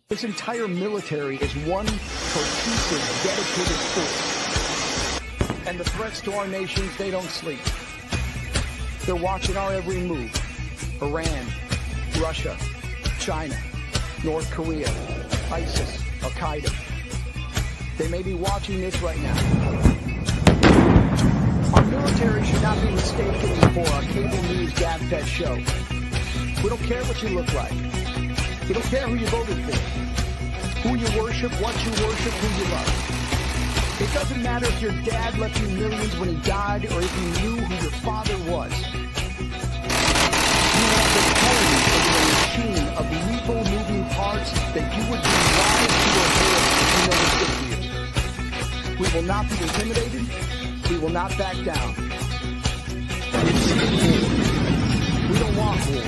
This entire military is one cohesive, dedicated force. And the threats to our nations, they don't sleep. They're watching our every move. Iran, Russia, China, North Korea, ISIS, Al-Qaeda. They may be watching this right now. Our military should not be mistaken for a cable news gab-fed show. We don't care what you look like. We don't care who you voted for, who you worship, what you worship, who you love. It doesn't matter if your dad left you millions when he died or if you knew who your father was. You have the code of a machine of lethal moving parts that you would be wise to avoid if you know what's good for you. We will not be intimidated. We will not back down. We don't want war.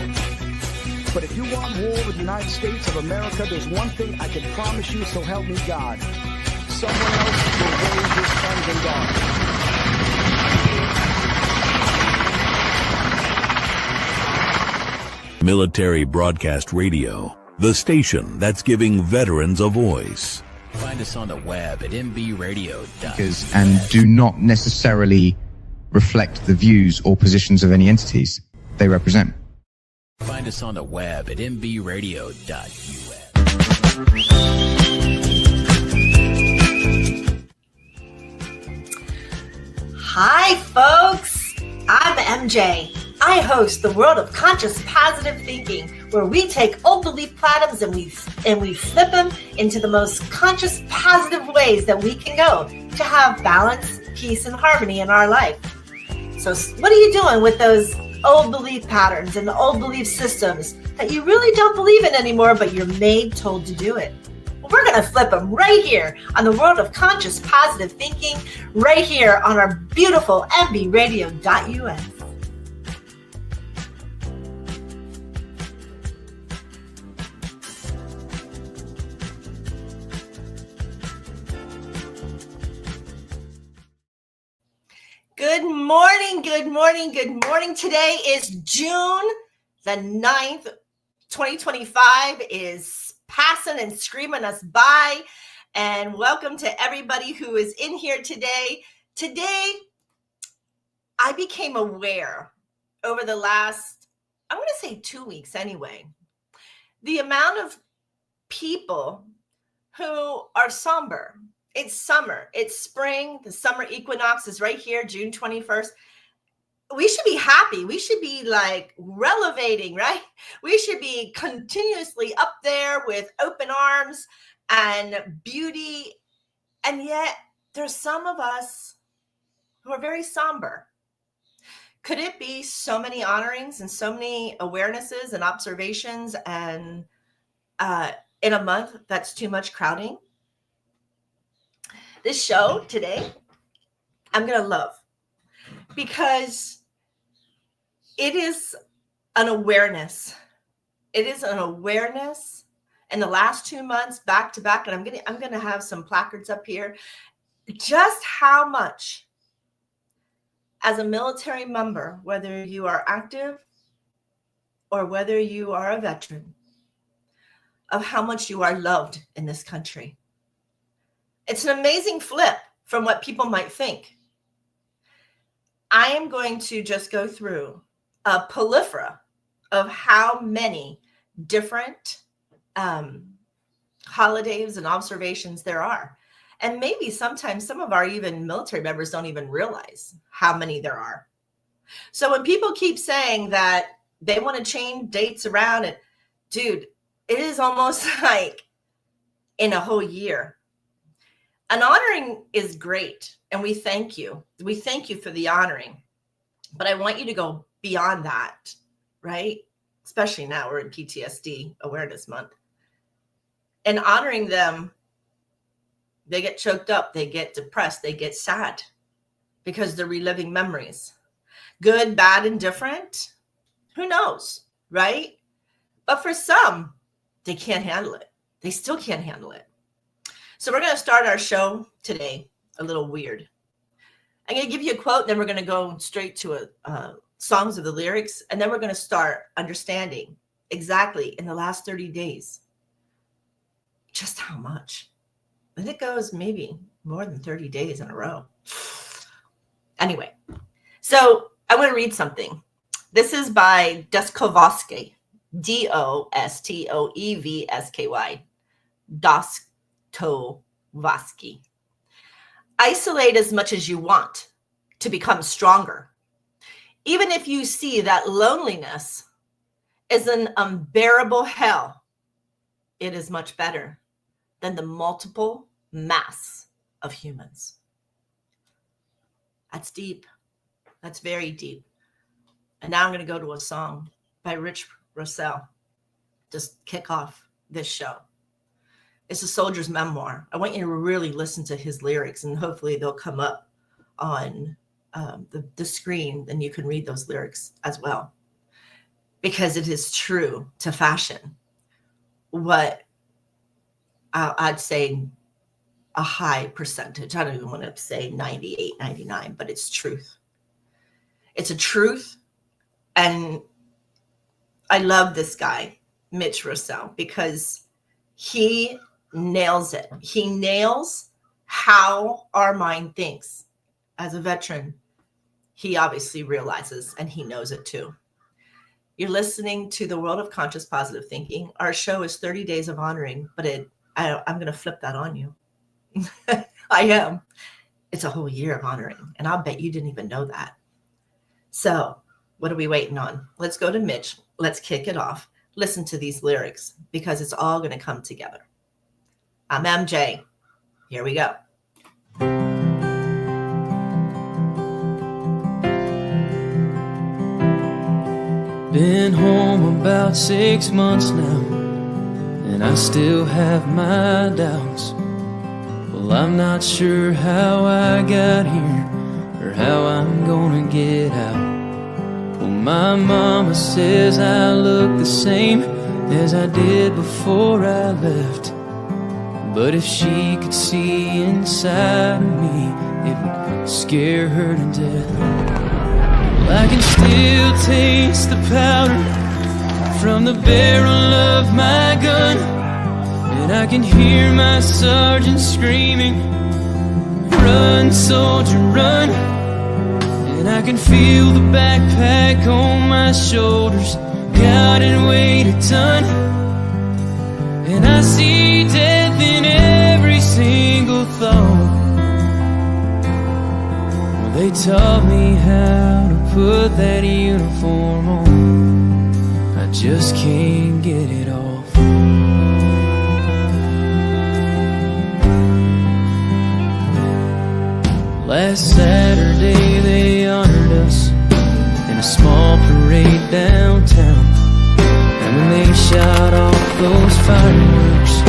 But if you want war with the United States of America, there's one thing I can promise you, so help me God. Someone else will raise your sons and daughters. Military Broadcast Radio, the station that's giving veterans a voice. Find us on the web at mbradio.us. And do not necessarily reflect the views or positions of any entities they represent. Find us on the web at mbradio.us. Hi, folks. I'm MJ. I host the World of Conscious Positive Thinking, where we take old belief platforms and we flip them into the most conscious, positive ways that we can go to have balance, peace, and harmony in our life. So what are you doing with those old belief patterns and old belief systems that you really don't believe in anymore, but you're told to do it? Well, we're going to flip them right here on the World of Conscious Positive Thinking, right here on our beautiful mbradio.us. Good morning, good morning, good morning. Today is June the 9th, 2025 is passing and screaming us by. And welcome to everybody who is in here today. Today, I became aware over the last, I'm going to say 2 weeks anyway, the amount of people who are somber. It's summer, it's spring, the summer equinox is right here, June 21st. We should be happy. We should be like relevating, right? We should be continuously up there with open arms and beauty. And yet there's some of us who are very somber. Could it be so many honorings and so many awarenesses and observations and in a month that's too much crowding? This show today, I'm going to love because it is an awareness. It is an awareness in the last 2 months back to back. And I'm going to have some placards up here. Just how much as a military member, whether you are active or whether you are a veteran, of how much you are loved in this country. It's an amazing flip from what people might think. I am going to just go through a plethora of how many different holidays and observations there are. And maybe sometimes some of our even military members don't even realize how many there are. So when people keep saying that they want to change dates around it, dude, it is almost like in a whole year. An honoring is great, and we thank you. We thank you for the honoring. But I want you to go beyond that, right? Especially now we're in PTSD Awareness Month. And honoring them, they get choked up, they get depressed, they get sad because they're reliving memories. Good, bad, and different. Who knows, right? But for some, they can't handle it. They still can't handle it. So we're going to start our show today a little weird. I'm going to give you a quote, then we're going to go straight to songs of the lyrics, and then we're going to start understanding exactly in the last 30 days how much? And it goes maybe more than 30 days in a row. Anyway, so I want to read something. This is by Dostoevsky, Dostoevsky, Dostoevsky. Isolate as much as you want to become stronger. Even if you see that loneliness is an unbearable hell, it is much better than the multiple mass of humans. That's deep. That's very deep. And now I'm going to go to a song by Rich Russell. Just kick off this show. It's a soldier's memoir. I want you to really listen to his lyrics, and hopefully they'll come up on the screen, and you can read those lyrics as well. Because it is true to fashion what I'd say a high percentage. I don't even want to say 98, 99, but it's truth. It's a truth. And I love this guy, Mitch Russell, because he nails it. He nails how our mind thinks. As a veteran, he obviously realizes, and he knows it too. You're listening to the World of Conscious Positive Thinking. Our show is 30 Days of Honoring, but I'm going to flip that on you. I am. It's a whole year of honoring, and I'll bet you didn't even know that. So what are we waiting on? Let's go to Mitch. Let's kick it off. Listen to these lyrics, because it's all going to come together. I'm MJ. Here we go. Been home about 6 months now, and I still have my doubts. Well, I'm not sure how I got here or how I'm gonna get out. Well, my mama says I look the same as I did before I left. But if she could see inside of me, it would scare her to death. I can still taste the powder from the barrel of my gun, and I can hear my sergeant screaming, "Run, soldier, run!" And I can feel the backpack on my shoulders, God, it weighed a ton. And I see death in every single thought. Well, they taught me how to put that uniform on. I just can't get it off. Last Saturday they honored us in a small parade downtown. And when they shot off those fireworks,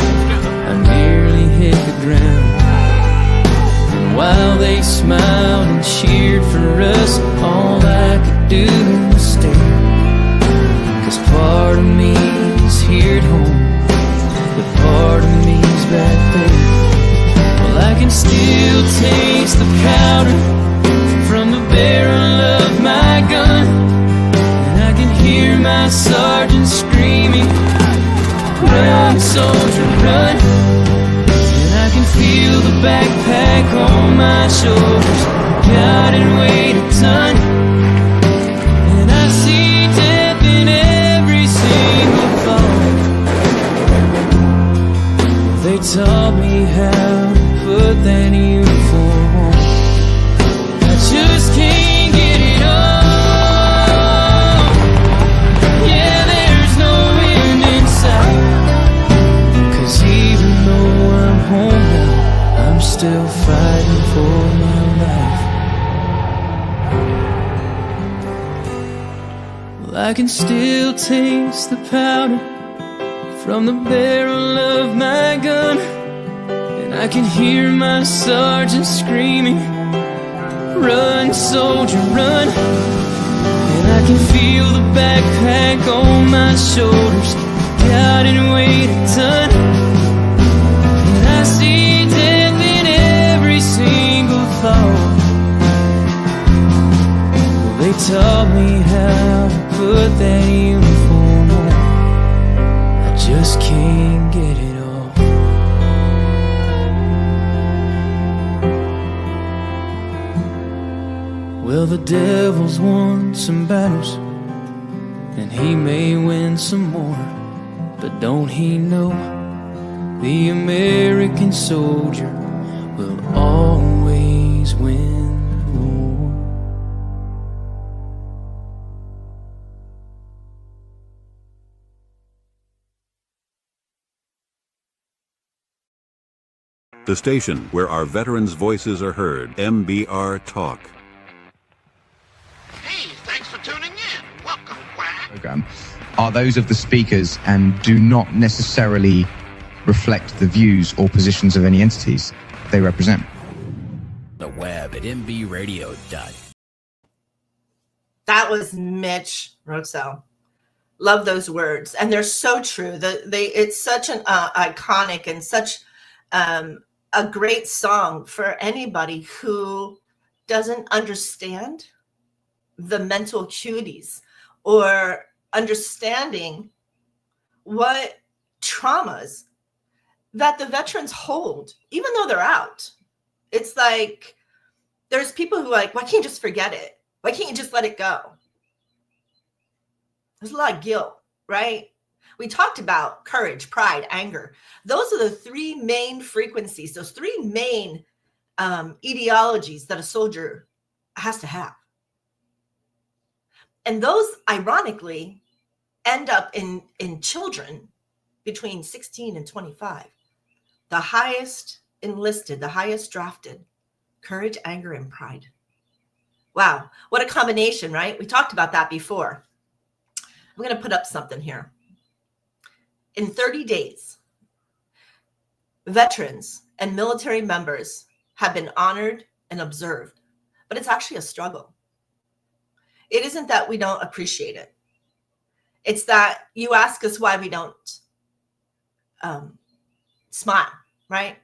I nearly hit the ground. And while they smiled and cheered for us, all I could do was stare. 'Cause part of me is here at home, but part of me's back there. Well, I can still taste the powder from the barrel of my gun, and I can hear my sergeant screaming, "Run, soldier, run!" And I can feel the backpack on my shoulders, God, it weighed a ton. And I see death in every single thought. They taught me how to put that uniform on. I just can't get it on. Yeah, there's no end in sight. 'Cause even though I'm home now, I'm still fighting for my life. Well, I can still taste the powder from the barrel of my gun, and I can hear my sergeant screaming, "Run, soldier, run!" And I can feel the backpack on my shoulders, God, it weighed a ton. And I see death in every single thought. Well, they taught me how to put that uniform on. I just can't get it off. Well, the devil's won some battles, and he may win some more, but don't he know the American soldier will always win the war? The station where our veterans' voices are heard, MBR Talk. Hey, thanks for tuning in. Welcome, Quack. Program are those of the speakers and do not necessarily reflect the views or positions of any entities they represent. The web at mbradio.com. That was Mitch Roxell. Love those words, and they're so true. It's such an iconic and such a great song for anybody who doesn't understand the mental acuities or understanding what traumas that the veterans hold, even though they're out. It's like there's people who are like, why can't you just forget it? Why can't you just let it go? There's a lot of guilt, right? We talked about courage, pride, anger. Those are the three main frequencies, those three main ideologies that a soldier has to have. And those, ironically, end up in children between 16 and 25. The highest enlisted, the highest drafted, courage, anger, and pride. Wow, what a combination, right? We talked about that before. I'm going to put up something here. In 30 days, veterans and military members have been honored and observed, but it's actually a struggle. It isn't that we don't appreciate it. It's that you ask us why we don't smile, right?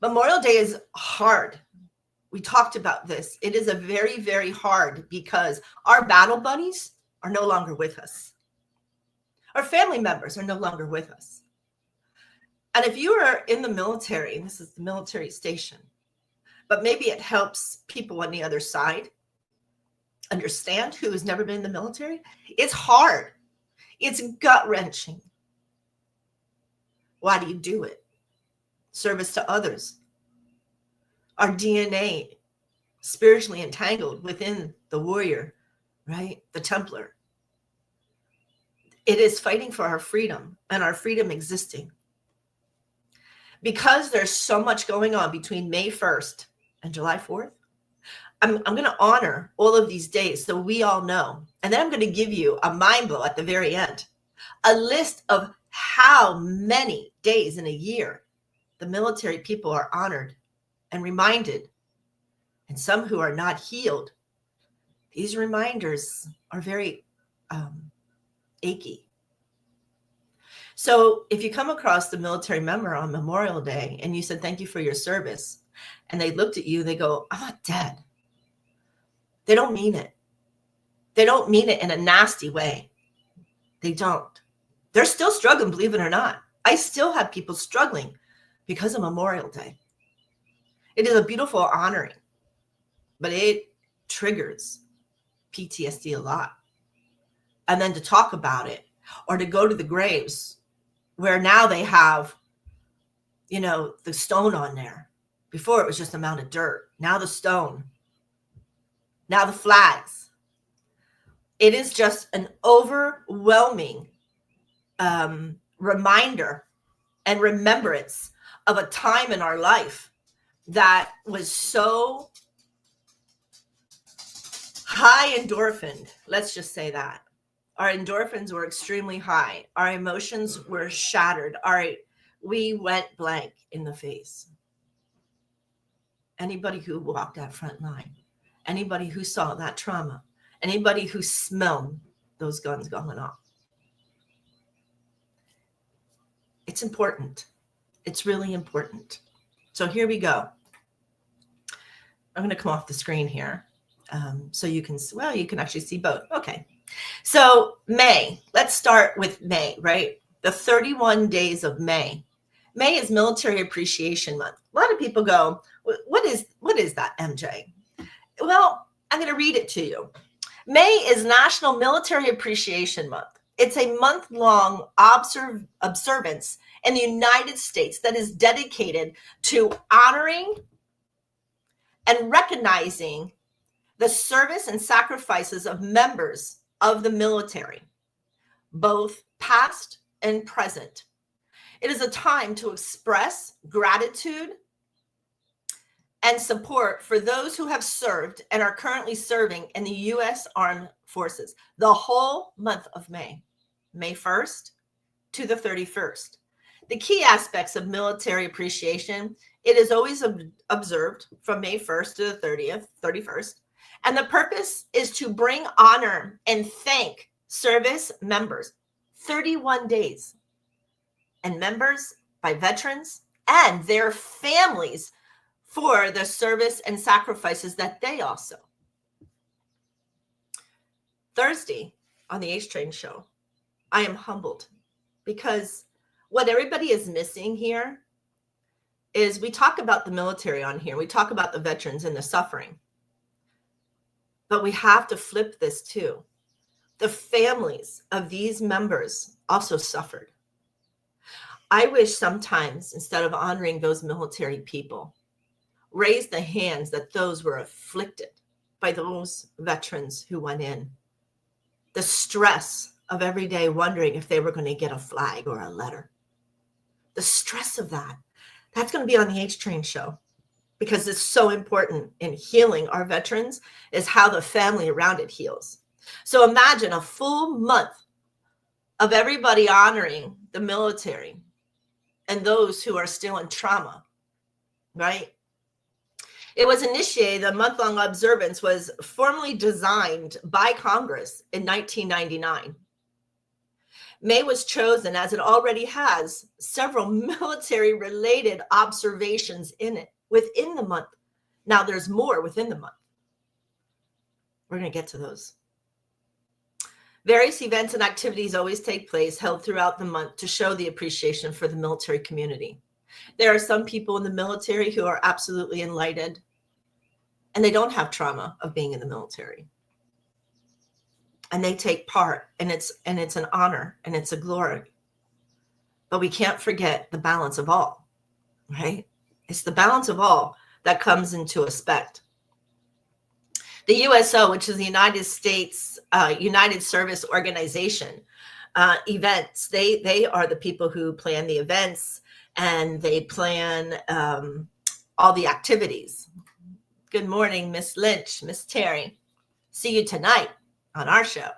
Memorial Day is hard. We talked about this. It is a very, very hard because our battle buddies are no longer with us. Our family members are no longer with us. And if you are in the military, and this is the military station, but maybe it helps people on the other side understand who has never been in the military. It's hard. It's gut-wrenching. Why do you do it? Service to others. Our DNA spiritually entangled within the warrior, right? The Templar. It is fighting for our freedom and our freedom existing. Because there's so much going on between May 1st and July 4th, I'm going to honor all of these days so we all know. And then I'm going to give you a mind blow at the very end. A list of how many days in a year the military people are honored and reminded. And some who are not healed. These reminders are very achy. So if you come across the military member on Memorial Day and you said, thank you for your service, and they looked at you, they go, I'm not dead. They don't mean it. They don't mean it in a nasty way. They don't. They're still struggling, believe it or not. I still have people struggling because of Memorial Day. It is a beautiful honoring, but it triggers PTSD a lot. And then to talk about it or to go to the graves where now they have, the stone on there. Before it was just a mound of dirt. Now the stone. Now the flags. It is just an overwhelming reminder and remembrance of a time in our life that was so high endorphin. Let's just say that. Our endorphins were extremely high. Our emotions were shattered. We went blank in the face. Anybody who walked that front line, anybody who saw that trauma, anybody who smelled those guns going off. It's important. It's really important. So here we go. I'm going to come off the screen here so you can actually see both. Okay. So May, let's start with May, right? The 31 days of May. May is Military Appreciation Month. A lot of people go, what is that, MJ? Well, I'm going to read it to you. May is National Military Appreciation Month. It's a month-long observance in the United States that is dedicated to honoring and recognizing the service and sacrifices of members of the military, both past and present. It is a time to express gratitude and support for those who have served and are currently serving in the U.S. Armed Forces the whole month of May, May 1st to the 31st. The key aspects of military appreciation, it is always observed from May 1st to the 31st. And the purpose is to bring honor and thank service members, 31 days, and members by veterans and their families for the service and sacrifices that they also. Thursday on the H Train Show, I am humbled because what everybody is missing here is we talk about the military on here. We talk about the veterans and the suffering. But we have to flip this too. The families of these members also suffered. I wish sometimes, instead of honoring those military people, raise the hands that those were afflicted by those veterans who went in. The stress of every day wondering if they were going to get a flag or a letter. The stress of that. That's going to be on the H Train Show because it's so important in healing our veterans is how the family around it heals. So imagine a full month of everybody honoring the military and those who are still in trauma, right? It was initiated, the month-long observance was formally designed by Congress in 1999. May was chosen as it already has several military-related observations in it within the month. Now there's more within the month. We're going to get to those. Various events and activities always take place held throughout the month to show the appreciation for the military community. There are some people in the military who are absolutely enlightened and they don't have trauma of being in the military. And they take part and it's an honor and it's a glory. But we can't forget the balance of all, right? It's the balance of all that comes into effect. The USO, which is the United States United Service Organization, events, they are the people who plan the events and they plan all the activities. Good morning, Miss Lynch, Miss Terry. See you tonight on our show,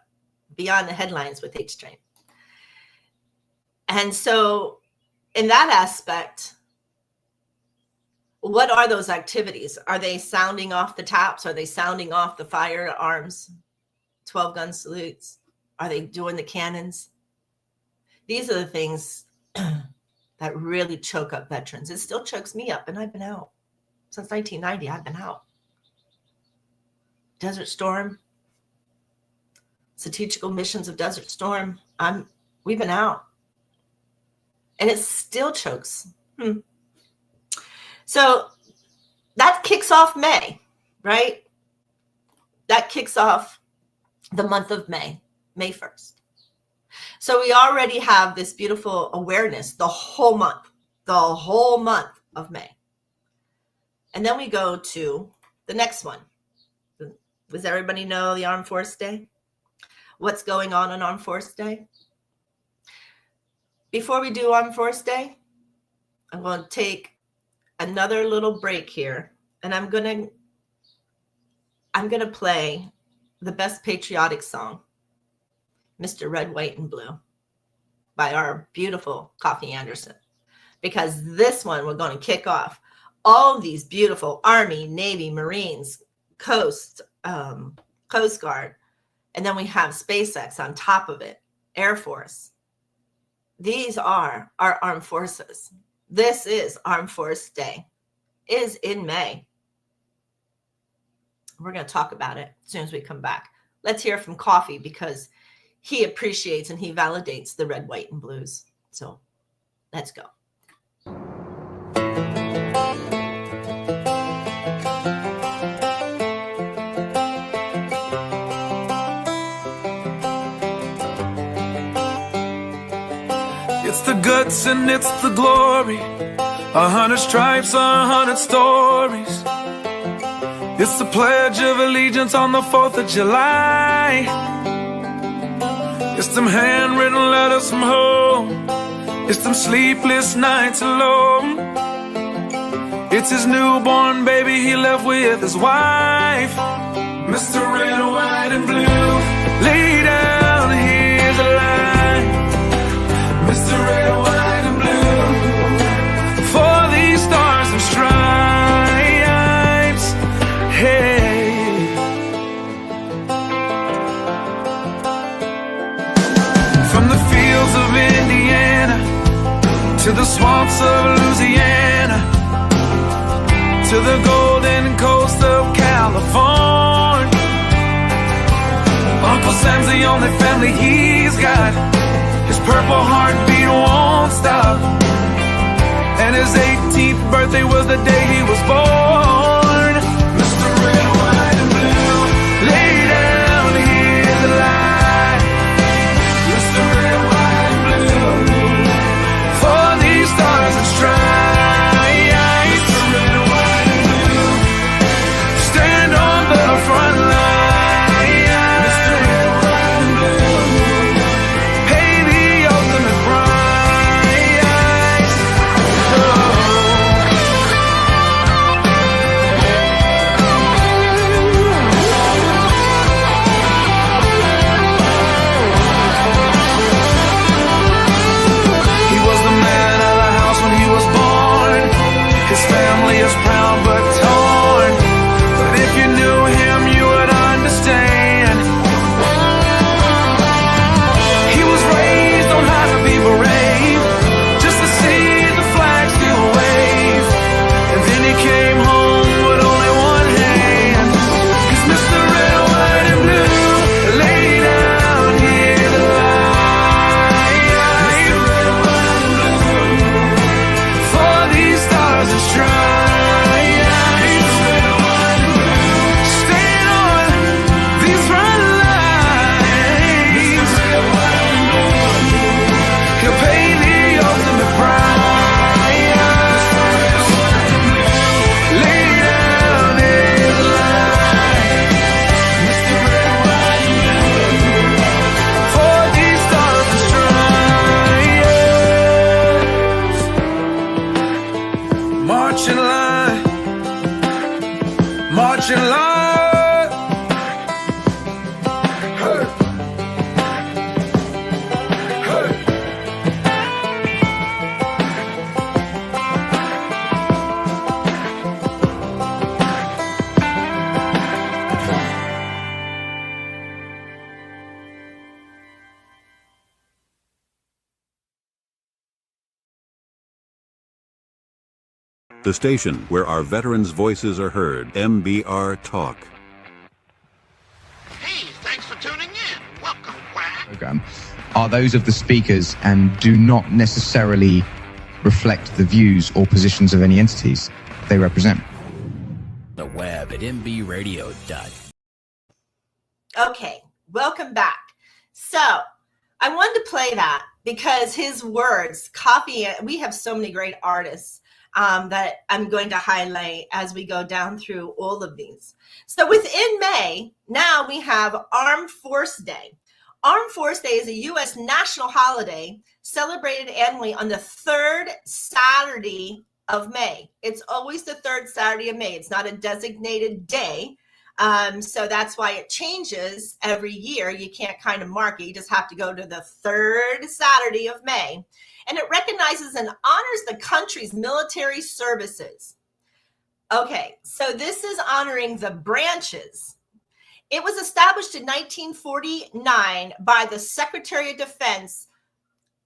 Beyond the Headlines with H Train. And so in that aspect, what are those activities? Are they sounding off the taps? Are they sounding off the firearms, 12-gun salutes? Are they doing the cannons? These are the things that really choke up veterans. It still chokes me up, and I've been out. Since 1990, I've been out. Desert Storm, strategical missions of Desert Storm, we've been out. And it still chokes. So that kicks off May, right? That kicks off the month of May, May 1st. So we already have this beautiful awareness the whole month of May. And then we go to the next one. Does everybody know the Armed Forces Day? What's going on Armed Forces Day? Before we do Armed Forces Day, I'm going to take another little break here, and I'm gonna play the best patriotic song, Mr. Red, White, and Blue, by our beautiful Coffee Anderson, because this one we're going to kick off all these beautiful Army, Navy, Marines, Coast Guard, and then we have SpaceX on top of it, Air Force. These are our armed forces. This is Armed Forces Day. It is in May. We're going to talk about it as soon as we come back. Let's hear from Coffee because he appreciates and he validates the red, white, and blues. So let's go. guts and it's the glory. 100 stripes, 100 stories. It's the Pledge of Allegiance on the 4th of July. It's them handwritten letters from home. It's them sleepless nights alone. It's his newborn baby he left with his wife. Mr. Red, White, and Blue, lay down, here's a line. Mr. Red, White, and Blue, for these stars and stripes. Hey. From the fields of Indiana to the swamps of Louisiana, to the golden coast of California, Uncle Sam's the only family he's got. His purple heartbeat won't stop, and his 18th birthday was the day he was born. Mr. Red, White, and Blue, lay down, here's the line. Mr. Red, White, and Blue, for these stars and stripes. Front line, Mr. Red, White, and Blue, pay the ultimate price. He was the man of the house when he was born. His family is proud but torn. But if you knew him, you would understand. He was raised on how to be brave, just to see the flag still wave. And then he came home with only one hand. 'Cause Mr. Red, White, and Blue, lay down, hear the line. Mr. Red, White, and Blue, for these stars and stripes. Marching line. Hey. Hey. The station where our veterans' voices are heard, MBR Talk. Hey, thanks for tuning in. Welcome, Quack. Program are those of the speakers and do not necessarily reflect the views or positions of any entities they represent. The web at mbradio.com. Okay, welcome back. So I wanted to play that because his words, copy it. We have so many great artists that I'm going to highlight as we go down through all of these. So within May, now we have Armed Force Day. Armed Force Day is a U.S. national holiday celebrated annually on the third Saturday of May. It's always the third Saturday of May. It's not a designated day. So that's why it changes every year. You can't kind of mark it. You just have to go to the third Saturday of May. And it recognizes and honors the country's military services. Okay, so this is honoring the branches. It was established in 1949 by the Secretary of Defense,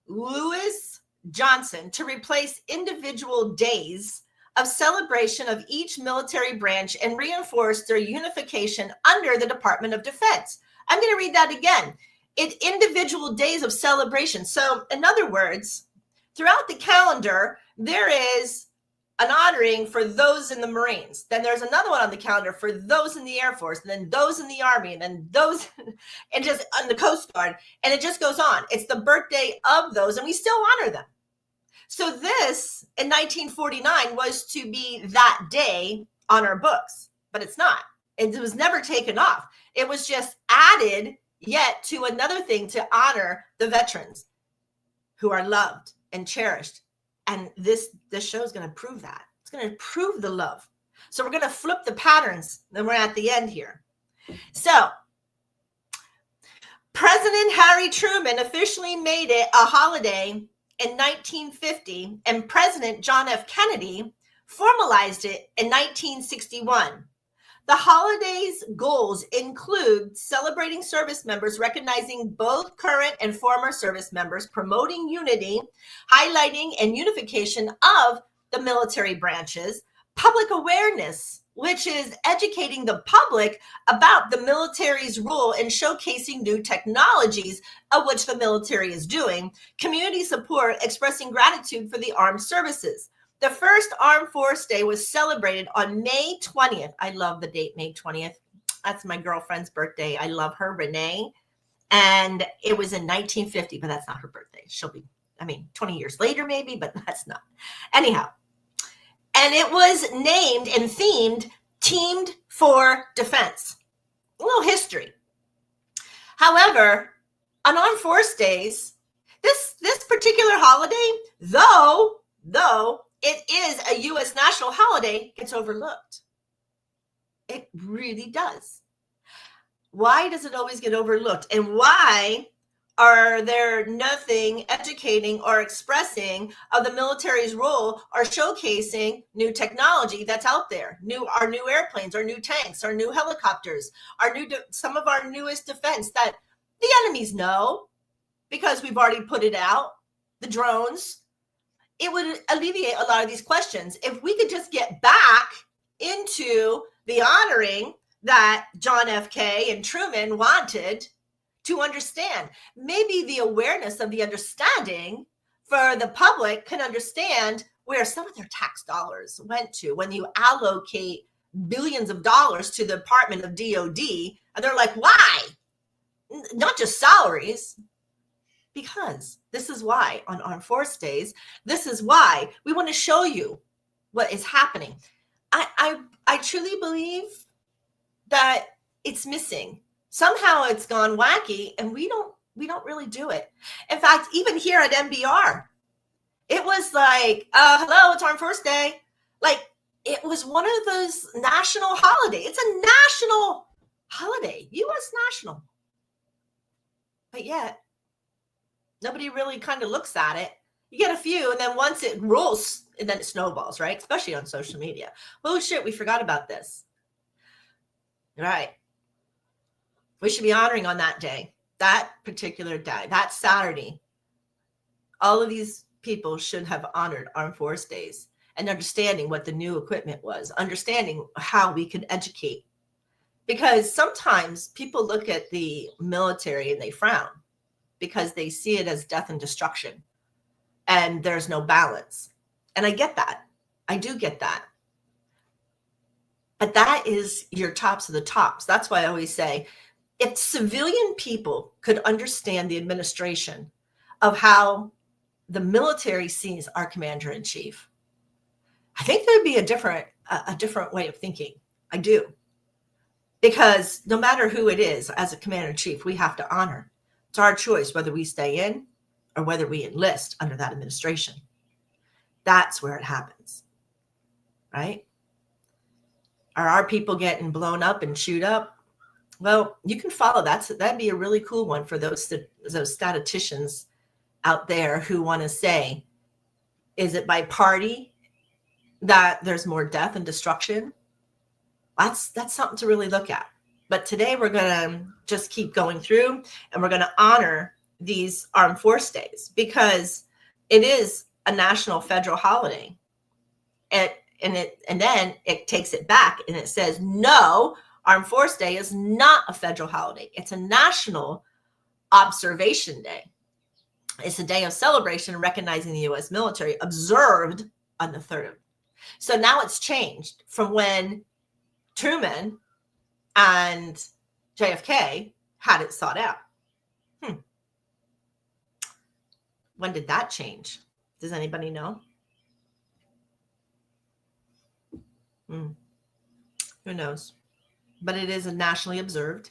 Lewis Johnson, to replace individual days of celebration of each military branch and reinforce their unification under the Department of Defense. I'm going to read that again. Individual days of celebration. So in other words, throughout the calendar, there is an honoring for those in the Marines. Then there's another one on the calendar for those in the Air Force, and then those in the Army, and then those and just on the Coast Guard. And it just goes on. It's the birthday of those, and we still honor them. So this in 1949 was to be that day on our books, but it's not. It was never taken off. It was just added yet to another thing to honor the veterans who are loved and cherished. And this show is going to prove that. It's going to prove the love. So we're going to flip the patterns. Then we're at the end here. So President Harry Truman officially made it a holiday in 1950, and President John F. Kennedy formalized it in 1961. The holiday's goals include celebrating service members, recognizing both current and former service members, promoting unity, highlighting and unification of the military branches, public awareness, which is educating the public about the military's role in showcasing new technologies of which the military is doing, community support, expressing gratitude for the armed services. The first Armed Force Day was celebrated on May 20th. I love the date, May 20th. That's my girlfriend's birthday. I love her, Renee. And it was in 1950, but that's not her birthday. She'll be, 20 years later maybe, but that's not. Anyhow, and it was named and teamed for defense. A little history. However, on Armed Force Days, this particular holiday, though it is a U.S. national holiday, gets overlooked. It really does. Why does it always get overlooked? And why are there nothing educating or expressing of the military's role or showcasing new technology that's out there? Our new airplanes, our new tanks, our new helicopters, some of our newest defense that the enemies know because we've already put it out, the drones. It would alleviate a lot of these questions if we could just get back into the honoring that John F. K. and Truman wanted to understand. Maybe the awareness of the understanding for the public can understand where some of their tax dollars went to when you allocate billions of dollars to the Department of DOD. And they're like, why? Not just salaries. Because this is why on Armed Force Days, this is why we want to show you what is happening. I truly believe that it's missing. Somehow it's gone wacky and we don't really do it. In fact, even here at MBR, it was like, hello, it's Armed Force Day. Like it was one of those national holidays. It's a national holiday, U.S. national. But yet, nobody really kind of looks at it. You get a few, and then once it rolls, and then it snowballs, right? Especially on social media. Oh, shit, we forgot about this. Right. We should be honoring on that day, that particular day, that Saturday. All of these people should have honored Armed Force Days and understanding what the new equipment was, understanding how we could educate. Because sometimes people look at the military and they frown because they see it as death and destruction and there's no balance. And I get that. I do get that. But that is your tops of the tops. That's why I always say, if civilian people could understand the administration of how the military sees our commander in chief, I think there'd be a different way of thinking. I do. Because no matter who it is, as a commander in chief, we have to honor. It's our choice whether we stay in or whether we enlist under that administration. That's where it happens, right? Are our people getting blown up and chewed up? Well, you can follow that. That'd be a really cool one for those statisticians out there who want to say, is it by party that there's more death and destruction? That's something to really look at. But today we're going to just keep going through and we're going to honor these Armed Force Days because it is a national federal holiday. And then it takes it back and it says, no, Armed Force Day is not a federal holiday. It's a national observation day. It's a day of celebration and recognizing the U.S. military observed on the 3rd. So now it's changed from when Truman and JFK had it sought out. When did that change? Does anybody know? Who knows? But it is nationally observed.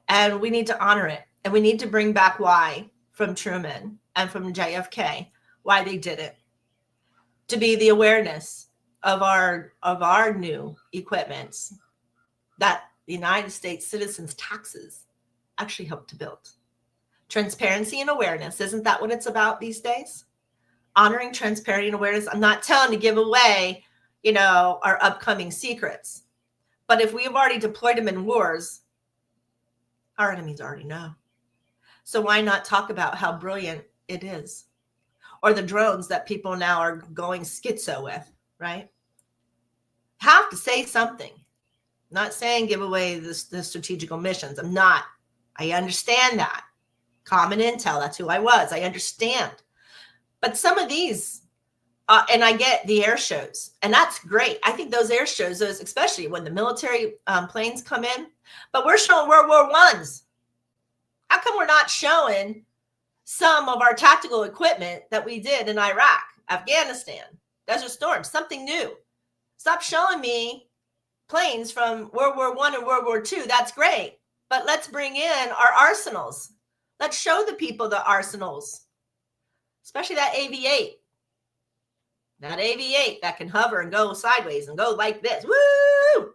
And we need to honor it. And we need to bring back why from Truman and from JFK, why they did it. To be the awareness of our new equipment that the United States citizens' taxes actually helped to build. Transparency and awareness. Isn't that what it's about these days? Honoring transparency and awareness. I'm not telling to give away, our upcoming secrets. But if we have already deployed them in wars, our enemies already know. So why not talk about how brilliant it is? Or the drones that people now are going schizo with, right? Have to say something. Not saying give away the strategical missions. I'm not. I understand that. Common intel, that's who I was. I understand. But some of these, and I get the air shows, and that's great. I think those air shows, especially when the military planes come in, but we're showing World War I's. How come we're not showing some of our tactical equipment that we did in Iraq, Afghanistan, Desert Storm, something new? Stop showing me planes from World War I and World War II. That's great. But let's bring in our arsenals. Let's show the people the arsenals, especially that AV-8. That AV-8 that can hover and go sideways and go like this. Woo!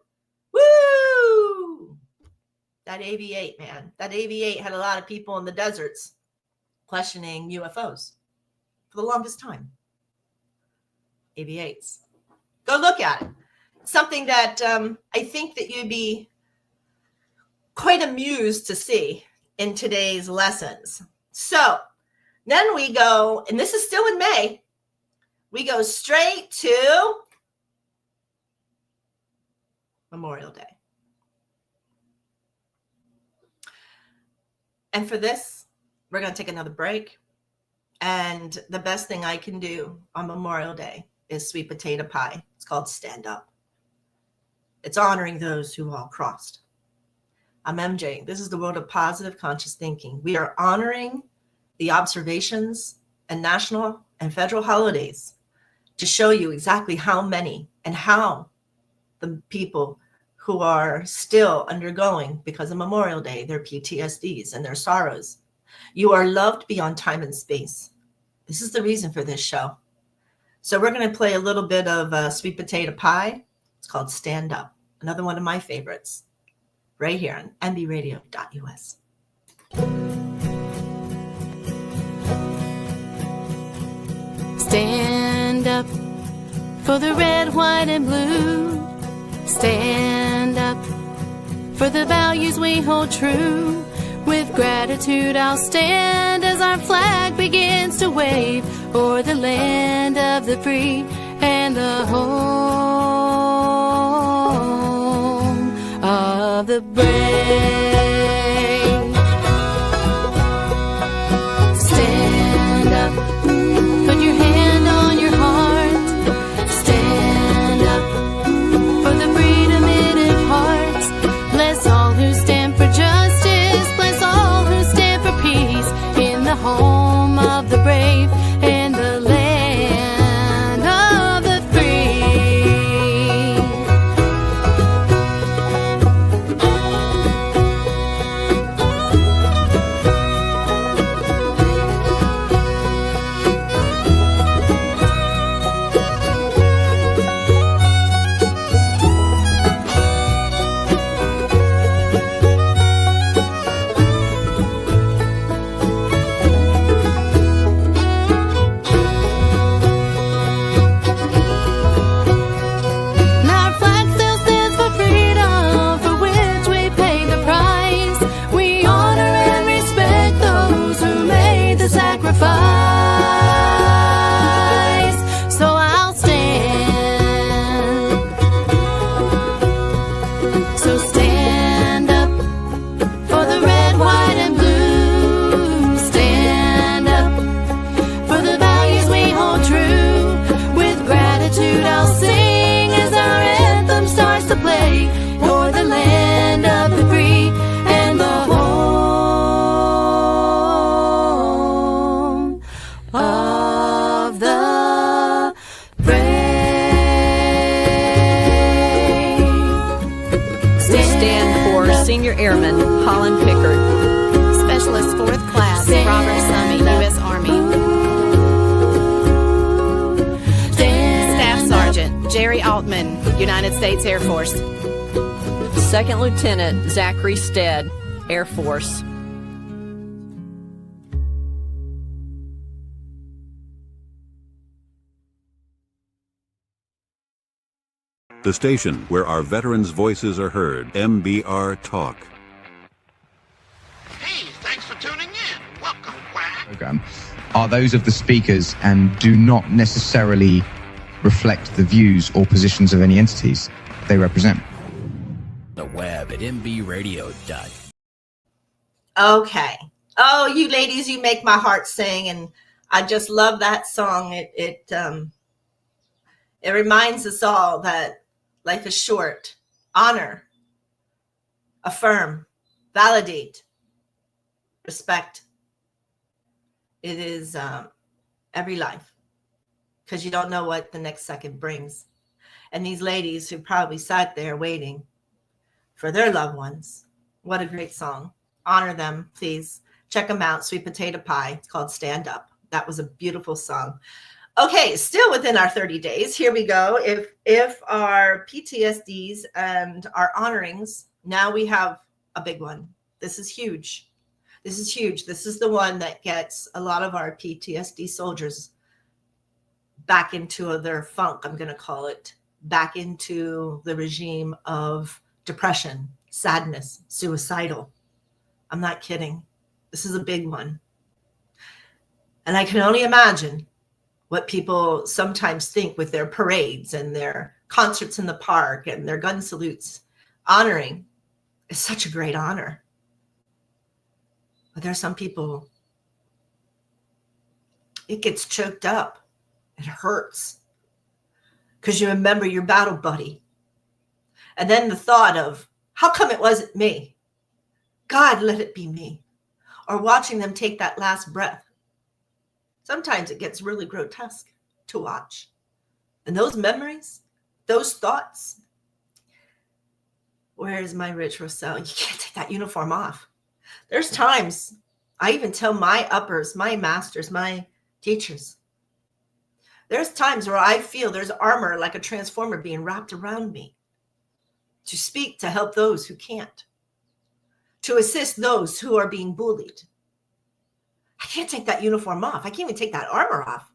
Woo! That AV-8, man. That AV-8 had a lot of people in the deserts questioning UFOs for the longest time. AV-8s. Go look at it. Something that I think that you'd be quite amused to see in today's lessons. So then we go, and this is still in May, we go straight to Memorial Day. And for this, we're going to take another break. And the best thing I can do on Memorial Day is sweet potato pie. It's called Stand Up. It's honoring those who all crossed. I'm MJ. This is the world of positive conscious thinking. We are honoring the observations and national and federal holidays to show you exactly how many and how the people who are still undergoing, because of Memorial Day, their PTSDs and their sorrows. You are loved beyond time and space. This is the reason for this show. So we're going to play a little bit of sweet potato pie. It's called Stand Up. Another one of my favorites. Right here on nbradio.us. Stand up for the red, white, and blue. Stand up for the values we hold true. With gratitude I'll stand as our flag begins to wave o'er the land of the free and the home of the brave. Stand up, put your hand on your heart. Stand up for the freedom it imparts. Bless all who stand for justice, bless all who stand for peace in the home of the brave and the land of the free. Junior Airman Holland Pickard. Specialist 4th Class Robert Summey, U.S. Army. Staff Sergeant Jerry Altman, United States Air Force. Second Lieutenant Zachary Stead, Air Force. The station where our veterans' voices are heard. MBR Talk. Hey, thanks for tuning in. Welcome, Quack. Program are those of the speakers and do not necessarily reflect the views or positions of any entities they represent. The web at mbradio.com. Okay. Oh, you ladies, you make my heart sing, and I just love that song. It reminds us all that life is short. Honor, affirm, validate, respect. It is every life, because you don't know what the next second brings. And these ladies who probably sat there waiting for their loved ones. What a great song. Honor them, please. Check them out. Sweet Potato Pie. It's called Stand Up. That was a beautiful song. Okay, still within our 30 days. Here we go. If our PTSDs and our honorings, now we have a big one. This is huge. This is huge. This is the one that gets a lot of our PTSD soldiers back into their funk, I'm going to call it, back into the regime of depression, sadness, suicidal. I'm not kidding. This is a big one. And I can only imagine what people sometimes think with their parades and their concerts in the park and their gun salutes. Honoring is such a great honor. But there are some people, it gets choked up. It hurts because you remember your battle buddy. And then the thought of, how come it wasn't me? God, let it be me. Or watching them take that last breath. Sometimes it gets really grotesque to watch. And those memories, those thoughts, where is my Rich Rossell? You can't take that uniform off. There's times I even tell my uppers, my masters, my teachers, there's times where I feel there's armor like a transformer being wrapped around me to speak, to help those who can't, to assist those who are being bullied. I can't take that uniform off. I can't even take that armor off.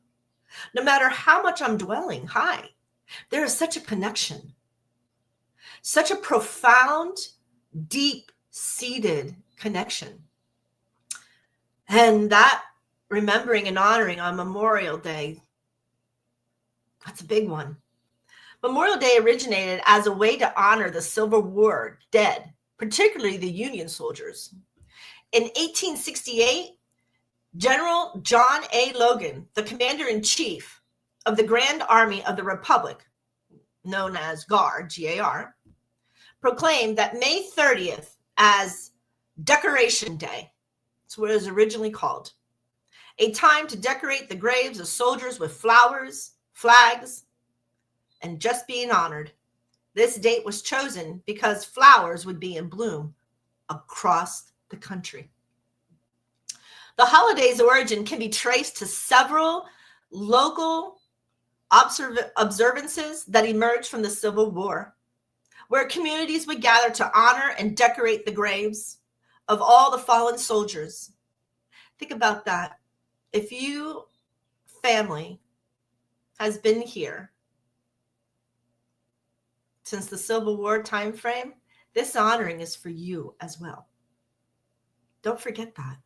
No matter how much I'm dwelling high, there is such a connection, such a profound, deep-seated connection. And that remembering and honoring on Memorial Day, that's a big one. Memorial Day originated as a way to honor the Civil War dead, particularly the Union soldiers. In 1868, General John A. Logan, the commander-in-chief of the Grand Army of the Republic, known as GAR, G-A-R, proclaimed that May 30th as Decoration Day. That's what it was originally called. A time to decorate the graves of soldiers with flowers, flags, and just being honored. This date was chosen because flowers would be in bloom across the country. The holiday's origin can be traced to several local observances that emerged from the Civil War, where communities would gather to honor and decorate the graves of all the fallen soldiers. Think about that. If you family has been here since the Civil War time frame, this honoring is for you as well. Don't forget that.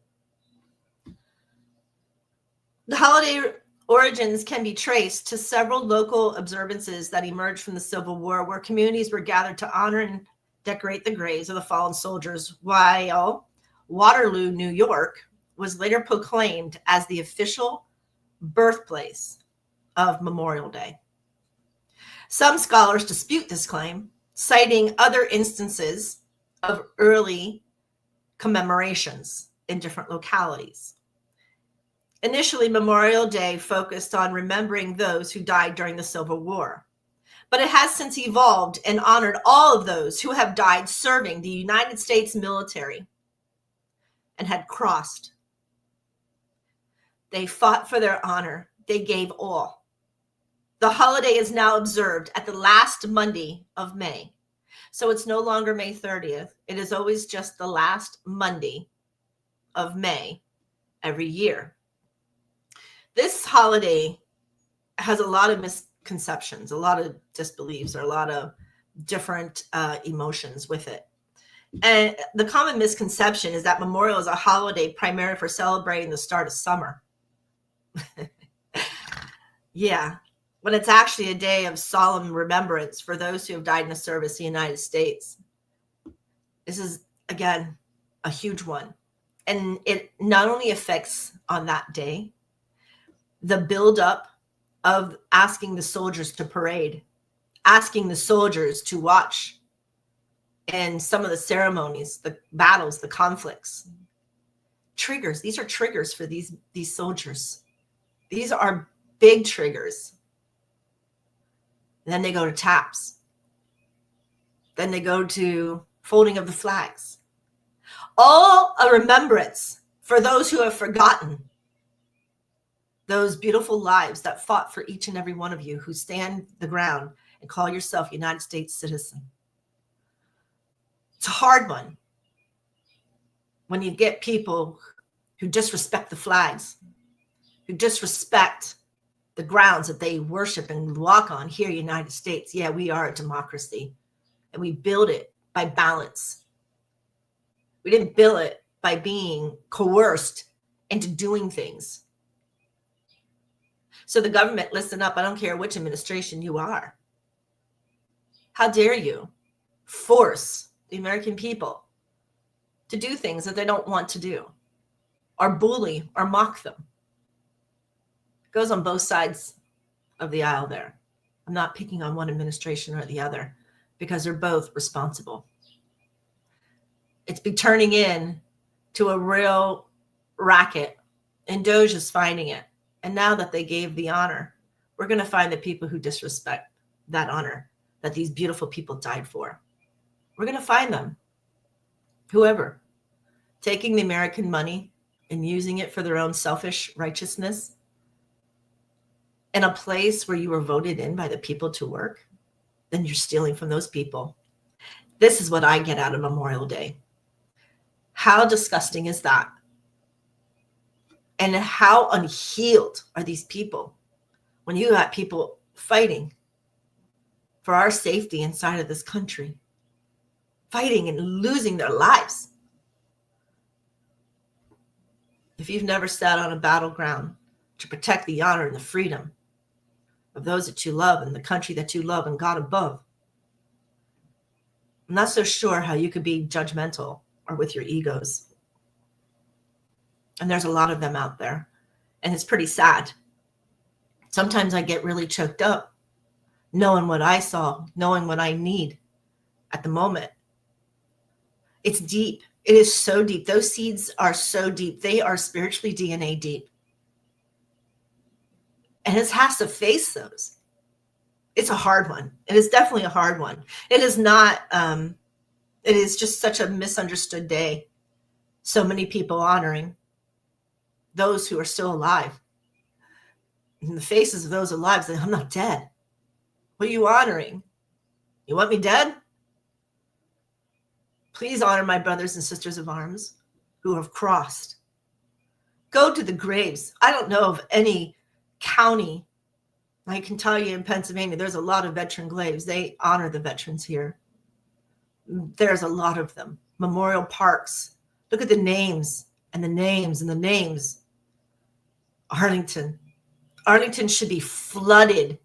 The holiday origins can be traced to several local observances that emerged from the Civil War, where communities were gathered to honor and decorate the graves of the fallen soldiers, while Waterloo, New York, was later proclaimed as the official birthplace of Memorial Day. Some scholars dispute this claim, citing other instances of early commemorations in different localities. Initially, Memorial Day focused on remembering those who died during the Civil War, But it has since evolved and honored all of those who have died serving the United States military and had crossed. They fought for their honor. They gave all. The holiday is now observed at the last Monday of May. So it's no longer May 30th. It is always just the last Monday of May every year. This holiday has a lot of misconceptions, a lot of disbeliefs, or a lot of different emotions with it. And the common misconception is that Memorial is a holiday primarily for celebrating the start of summer. Yeah, when it's actually a day of solemn remembrance for those who have died in the service of the United States. This is, again, a huge one. And it not only affects on that day, the buildup of asking the soldiers to parade, asking the soldiers to watch, and some of the ceremonies, the battles, the conflicts. Triggers. These are triggers for these soldiers. These are big triggers. Then they go to taps. Then they go to folding of the flags. All a remembrance for those who have forgotten those beautiful lives that fought for each and every one of you who stand the ground and call yourself United States citizen. It's a hard one when you get people who disrespect the flags, who disrespect the grounds that they worship and walk on here in the United States. Yeah, we are a democracy, and we build it by balance. We didn't build it by being coerced into doing things. So the government, listen up. I don't care which administration you are. How dare you force the American people to do things that they don't want to do, or bully or mock them? It goes on both sides of the aisle there. I'm not picking on one administration or the other because they're both responsible. It's be turning in to a real racket, and Doge is finding it. And now that they gave the honor, we're going to find the people who disrespect that honor that these beautiful people died for. We're going to find them. Whoever, taking the American money and using it for their own selfish righteousness in a place where you were voted in by the people to work, then you're stealing from those people. This is what I get out of Memorial Day. How disgusting is that? And how unhealed are these people when you got people fighting for our safety inside of this country, fighting and losing their lives? If you've never sat on a battleground to protect the honor and the freedom of those that you love and the country that you love and God above, I'm not so sure how you could be judgmental or with your egos. And there's a lot of them out there. And it's pretty sad. Sometimes I get really choked up knowing what I saw, knowing what I need at the moment. It's deep. It is so deep. Those seeds are so deep. They are spiritually DNA deep. And it has to face those. It's a hard one. It is definitely a hard one. It is not, it is just such a misunderstood day. So many people honoring those who are still alive. In the faces of those alive, saying, I'm not dead. What are you honoring? You want me dead? Please honor my brothers and sisters of arms who have crossed. Go to the graves. I don't know of any county. I can tell you in Pennsylvania, there's a lot of veteran graves. They honor the veterans here. There's a lot of them. Memorial parks. Look at the names and the names and the names. Arlington. Arlington should be flooded.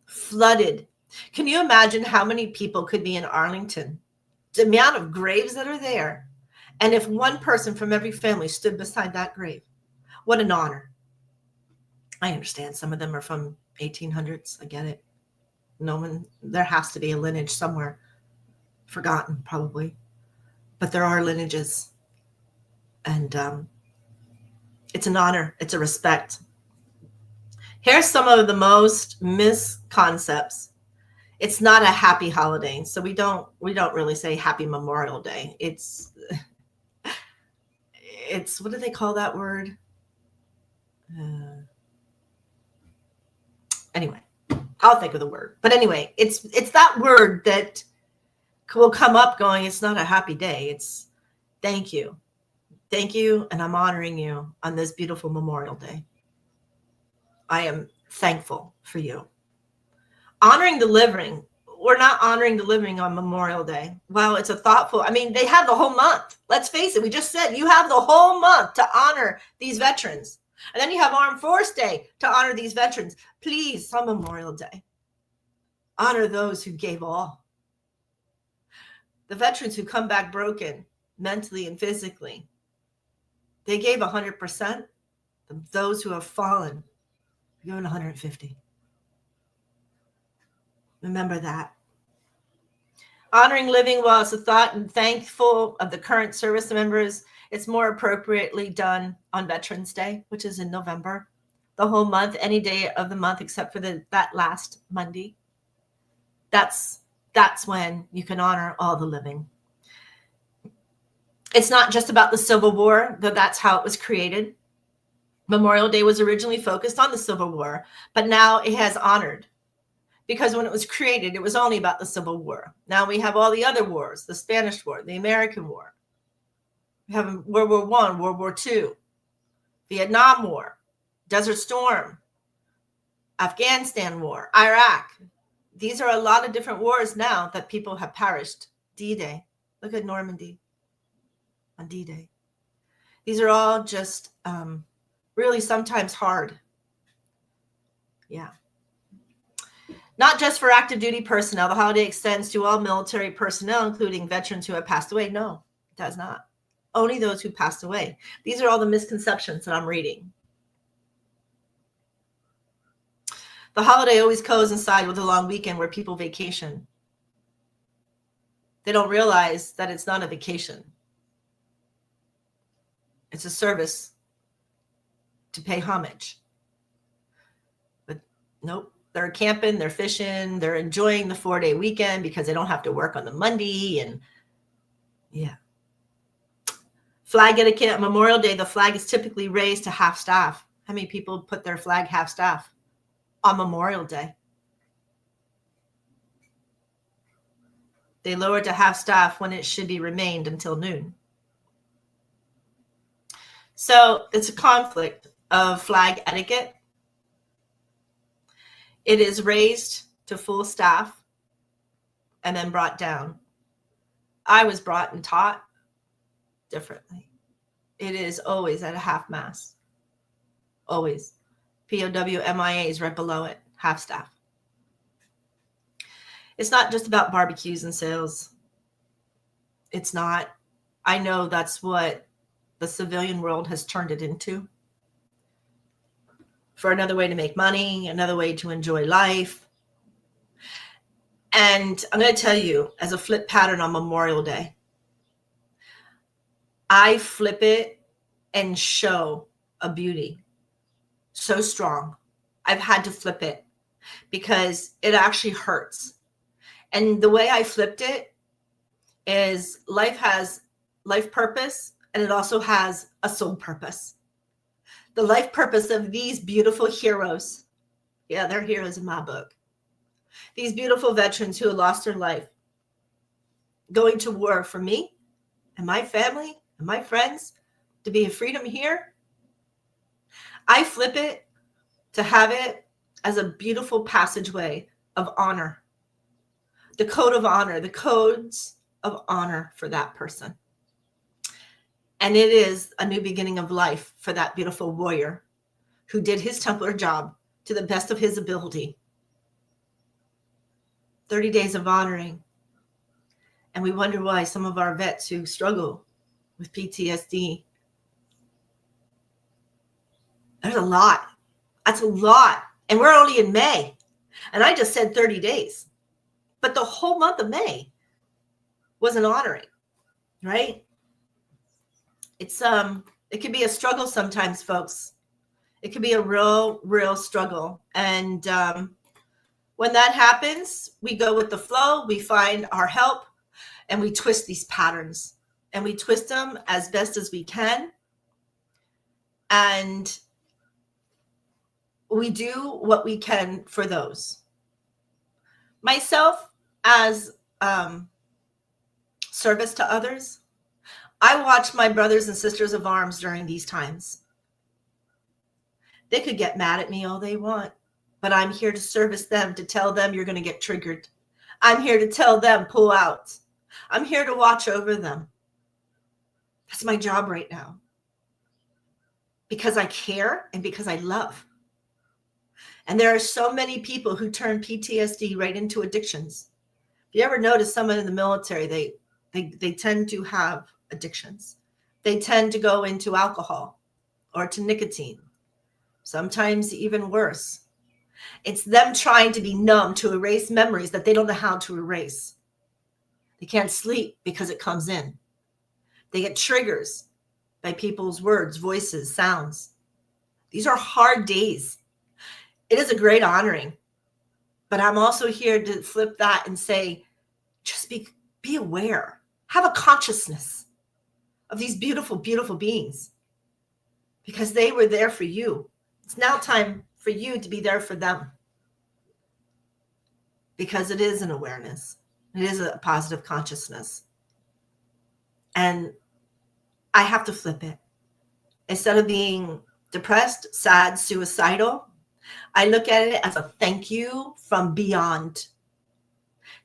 Flooded. Can you imagine how many people could be in Arlington? The amount of graves that are there. And if one person from every family stood beside that grave, what an honor. I understand some of them are from 1800s. I get it. No one, there has to be a lineage somewhere. Forgotten, probably. But there are lineages. And it's an honor. It's a respect. Here's some of the most misconceptions It's not a happy holiday. So we don't really say Happy Memorial Day. It's what do they call that word? Anyway, I'll think of the word. But anyway, it's that word that will come up going, it's not a happy day. It's thank you. Thank you, and I'm honoring you on this beautiful Memorial Day. I am thankful for you. Honoring the living. We're not honoring the living on Memorial Day. Well, it's a thoughtful, I mean, they have the whole month. Let's face it. We just said you have the whole month to honor these veterans. And then you have Armed Force Day to honor these veterans. Please, on Memorial Day, honor those who gave all. The veterans who come back broken mentally and physically. They gave 100%. Those who have fallen, given 150. Remember that. Honoring living, while it's a thought and thankful of the current service members, it's more appropriately done on Veterans Day, which is in November. The whole month, any day of the month except for that last Monday. That's when you can honor all the living. It's not just about the Civil War, though that's how it was created. Memorial Day was originally focused on the Civil War, but now it has honored. Because when it was created, it was only about the Civil War. Now we have all the other wars, the Spanish War, the American War. We have World War I, World War II, Vietnam War, Desert Storm, Afghanistan War, Iraq. These are a lot of different wars now that people have perished. D-Day. Look at Normandy on D-Day. These are all just really sometimes hard. Yeah. Not just for active duty personnel. The holiday extends to all military personnel, including veterans who have passed away. No, it does not. Only those who passed away. These are all the misconceptions that I'm reading. The holiday always coincides with a long weekend where people vacation. They don't realize that it's not a vacation. It's a service to pay homage. But nope. They're camping, they're fishing, they're enjoying the 4-day weekend because they don't have to work on the Monday. And yeah. Flag etiquette on Memorial Day, the flag is typically raised to half staff. How many people put their flag half staff on Memorial Day? They lower it to half staff when it should be remained until noon. So it's a conflict of flag etiquette. It is raised to full staff and then brought down. I was brought and taught differently. It is always at a half mast. Always. POW MIA is right below it, half staff. It's not just about barbecues and sales. It's not. I know that's what the civilian world has turned it into. For another way to make money, another way to enjoy life. And I'm going to tell you, as a flip pattern on Memorial Day, I flip it and show a beauty so strong. I've had to flip it because it actually hurts. And the way I flipped it is life has life purpose, and it also has a soul purpose. The life purpose of these beautiful heroes. Yeah, they're heroes in my book. These beautiful veterans who have lost their life going to war for me and my family and my friends to be a freedom here. I flip it to have it as a beautiful passageway of honor. The code of honor, the codes of honor for that person. And it is a new beginning of life for that beautiful warrior who did his Templar job to the best of his ability. 30 days of honoring. And we wonder why some of our vets who struggle with PTSD. There's a lot. That's a lot. And we're only in May. And I just said 30 days. But the whole month of May was an honoring, right? It can be a struggle sometimes, folks. It can be a real struggle. And When that happens, we go with the flow, we find our help, and we twist these patterns. And we twist them as best as we can. And we do what we can for those. Myself, as service to others, I watch my brothers and sisters of arms during these times. They could get mad at me all they want, but I'm here to service them, to tell them you're going to get triggered. I'm here to tell them pull out. I'm here to watch over them. That's my job right now. Because I care and because I love. And there are so many people who turn PTSD right into addictions. If you ever notice someone in the military, they tend to have addictions. They tend to go into alcohol or to nicotine. Sometimes even worse. It's them trying to be numb, to erase memories that they don't know how to erase. They can't sleep because it comes in. They get triggers by people's words, voices, sounds. These are hard days. It is a great honoring. But I'm also here to flip that and say, just be aware. Have a consciousness of these beautiful, beautiful beings. Because they were there for you. It's now time for you to be there for them. Because it is an awareness. It is a positive consciousness. And I have to flip it. Instead of being depressed, sad, suicidal, I look at it as a thank you from beyond.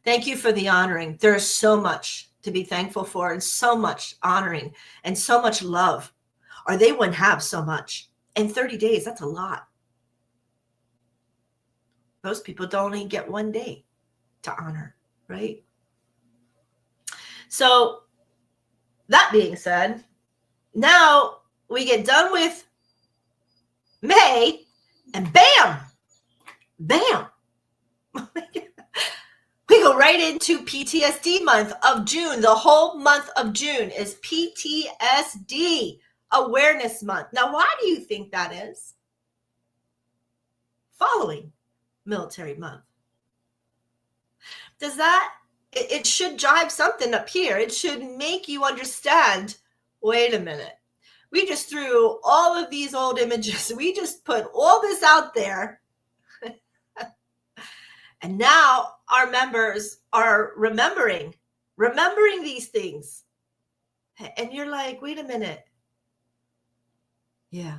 Thank you for the honoring. There is so much to be thankful for and so much honoring and so much love. Or they wouldn't have so much. In 30 days, that's a lot. Most people don't even get one day to honor, right? So that being said, now we get done with May and bam, bam. We go right into PTSD month of June. The whole month of June is PTSD Awareness Month. Now, why do you think that is? Following Military Month. Does that, it should jive something up here. It should make you understand, wait a minute. We just threw all of these old images. We just put all this out there. And now our members are remembering these things. And you're like, wait a minute. Yeah.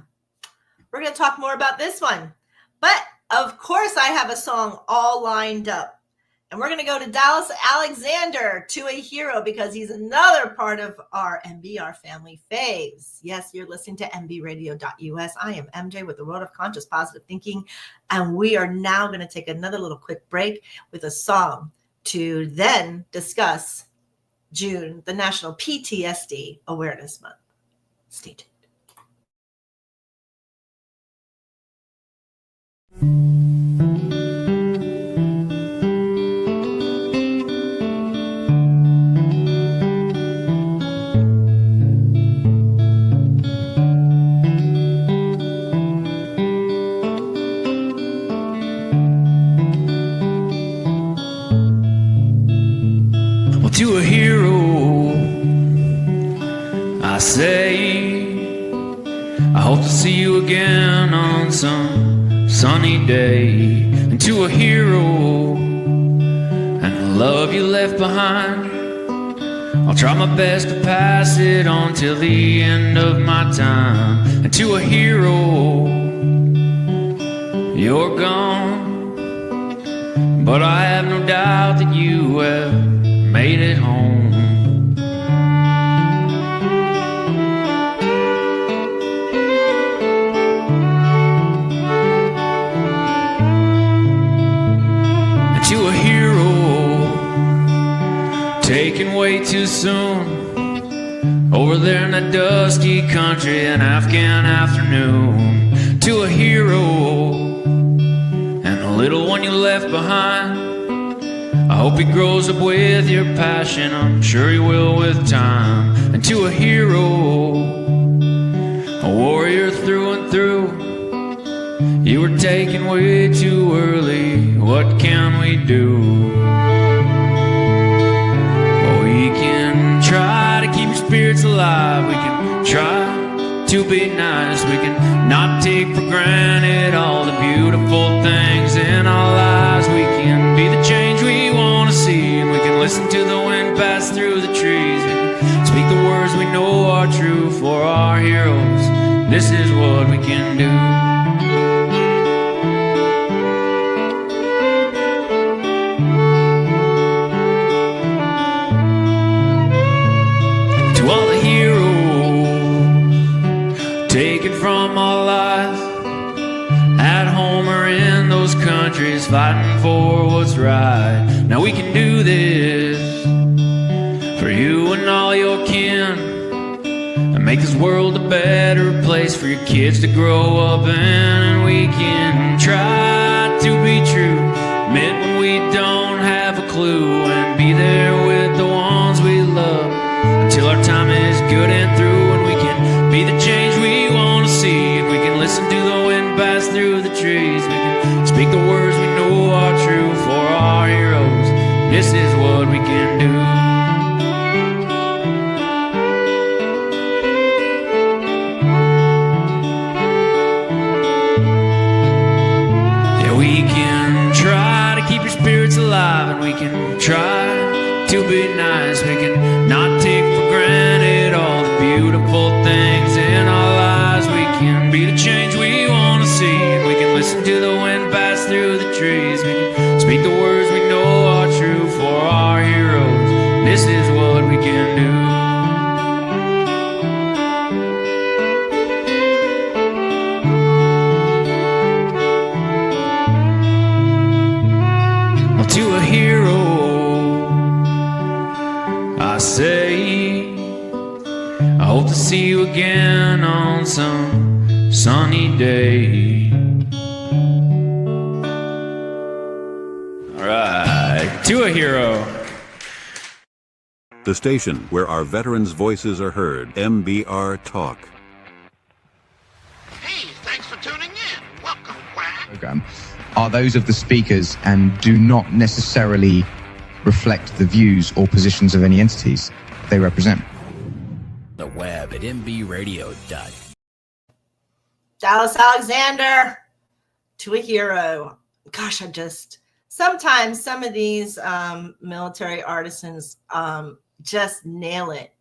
We're going to talk more about this one. But of course, I have a song all lined up. And we're going to go to Dallas Alexander, To a Hero, because he's another part of our MBR family faves. Yes, you're listening to mbradio.us. I am MJ with the World of Conscious Positive Thinking. And we are now going to take another little quick break with a song to then discuss June, the National PTSD Awareness Month. Stay tuned. To a hero, I say, I hope to see you again on some sunny day. And to a hero, and the love you left behind, I'll try my best to pass it on till the end of my time. And to a hero, you're gone, but I have no doubt that you have made it home. And to a hero taken way too soon over there in that dusty country, an Afghan afternoon. To a hero and the little one you left behind, I hope he grows up with your passion, I'm sure he will with time. And to a hero, a warrior through and through, You were taken way too early. What can we do? Well, we can try to keep your spirits alive. We can try to be nice. We can not take for granted all the beautiful things in our lives. We can be the change we want to see, and we can listen to the wind pass through the trees. We can speak the words we know are true for our heroes. This is what we can do. To all the heroes taken from our lives, at home or in those countries, fighting for what's right. Now we can do this for you and all your kin, and make this world a better place for your kids to grow up in. And we can try to be true, admit when we don't have a clue, and be there with the ones we love until our time is good and through. And we can be the change we want to see, and we can listen to the wind pass through the trees. We can speak the words we know are true for our heroes. This is what we can do. Yeah, we can try to keep your spirits alive, and we can try to be nice. We can not take for granted all the beautiful things in our lives. We can be the change we want to see, and we can listen to the wind pass through the trees. We can speak the words we know are true for our heroes. This is what we can do. Well, to a hero I say, I hope to see you again on some sunny day. All right, to a hero. The station where our veterans' voices are heard, MBR Talk. Hey, thanks for tuning in. Welcome, Quack. Program are those of the speakers and do not necessarily reflect the views or positions of any entities they represent. The web at mbradio.com. Dallas Alexander, to a hero. Gosh, sometimes some of these military artisans just nail it.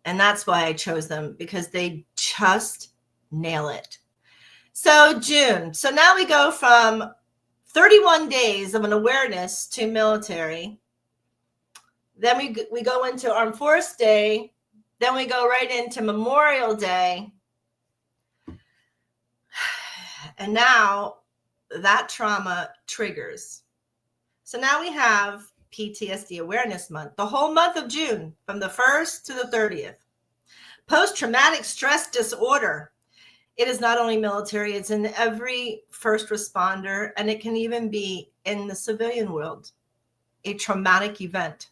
And that's why I chose them, because they just nail it. So June. So now we go from 31 days of an awareness to military. Then we go into Armed Force Day. Then we go right into Memorial Day. And now that trauma triggers. So now we have PTSD Awareness Month, the whole month of June, from the 1st to the 30th. Post-traumatic stress disorder. It is not only military, it's in every first responder, and it can even be in the civilian world, a traumatic event.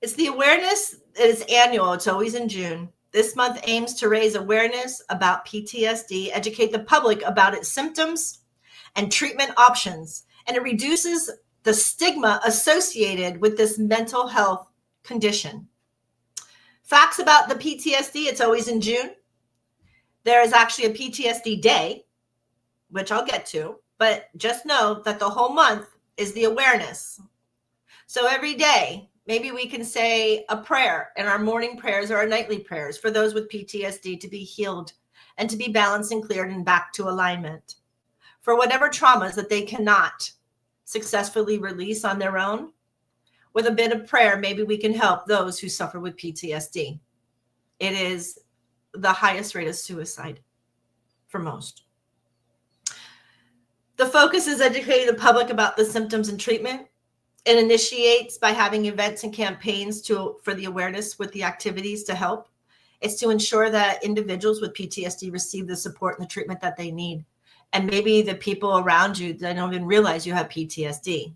It's the awareness, it is annual, it's always in June. This month aims to raise awareness about PTSD, educate the public about its symptoms and treatment options, and it reduces the stigma associated with this mental health condition. Facts about the PTSD, it's always in June. There is actually a PTSD day, which I'll get to, but just know that the whole month is the awareness. So every day, maybe we can say a prayer in our morning prayers or our nightly prayers for those with PTSD to be healed and to be balanced and cleared and back to alignment. For whatever traumas that they cannot successfully release on their own, with a bit of prayer, maybe we can help those who suffer with PTSD. It is the highest rate of suicide for most. The focus is educating the public about the symptoms and treatment. It initiates by having events and campaigns for the awareness with the activities to help. It's to ensure that individuals with PTSD receive the support and the treatment that they need. And maybe the people around you that don't even realize you have PTSD.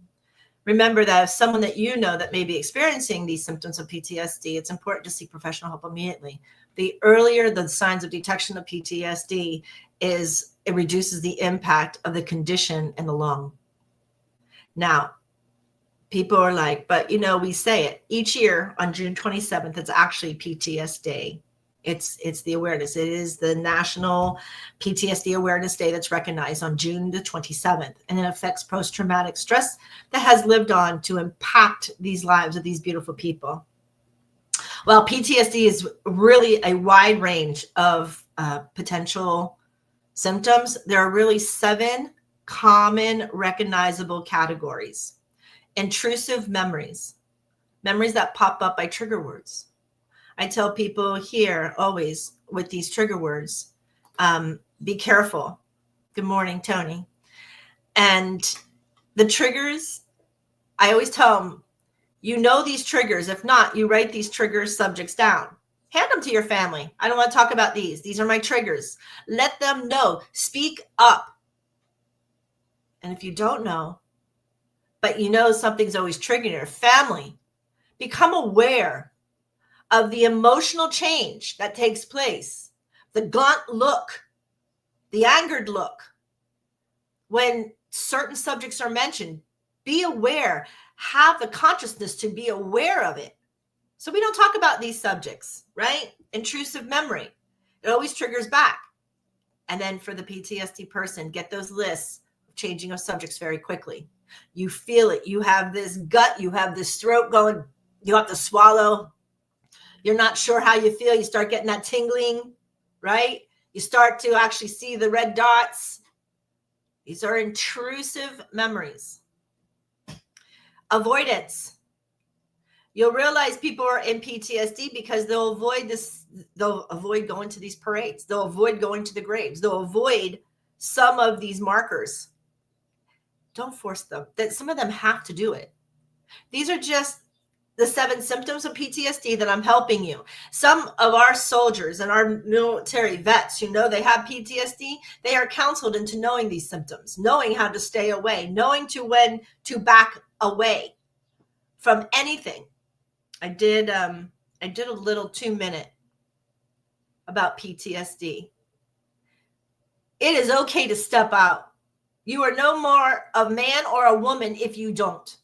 Remember that if someone that you know that may be experiencing these symptoms of PTSD, it's important to seek professional help immediately. The earlier the signs of detection of PTSD, is it reduces the impact of the condition in the lung. Now, people are like, but we say it each year on June 27th, it's actually PTSD. It's the awareness. It is the National PTSD Awareness Day that's recognized on June the 27th. And it affects post-traumatic stress that has lived on to impact these lives of these beautiful people. Well, PTSD is really a wide range of potential symptoms. There are really 7 common recognizable categories. Intrusive memories, memories that pop up by trigger words. I tell people here always with these trigger words, be careful. Good morning, Tony. And the triggers, I always tell them, these triggers. If not, you write these trigger subjects down. Hand them to your family. I don't want to talk about these. These are my triggers. Let them know. Speak up. And if you don't know, but something's always triggering your family, become aware of the emotional change that takes place, the gaunt look, the angered look. When certain subjects are mentioned, be aware, have the consciousness to be aware of it. So we don't talk about these subjects, right? Intrusive memory, it always triggers back. And then for the PTSD person, get those lists of changing of subjects very quickly. You feel it. You have this gut, you have this throat going, you have to swallow. You're not sure how you feel. You start getting that tingling, right? You start to actually see the red dots. These are intrusive memories. Avoidance. You'll realize people are in PTSD because they'll avoid this. They'll avoid going to these parades. They'll avoid going to the graves. They'll avoid some of these markers. Don't force them. That some of them have to do it. These are just the 7 symptoms of PTSD that I'm helping you. Some of our soldiers and our military vets who know they have PTSD, they are counseled into knowing these symptoms, knowing how to stay away, knowing when to back away from anything. I did a little 2-minute about PTSD. It is okay to step out. You are no more a man or a woman if you don't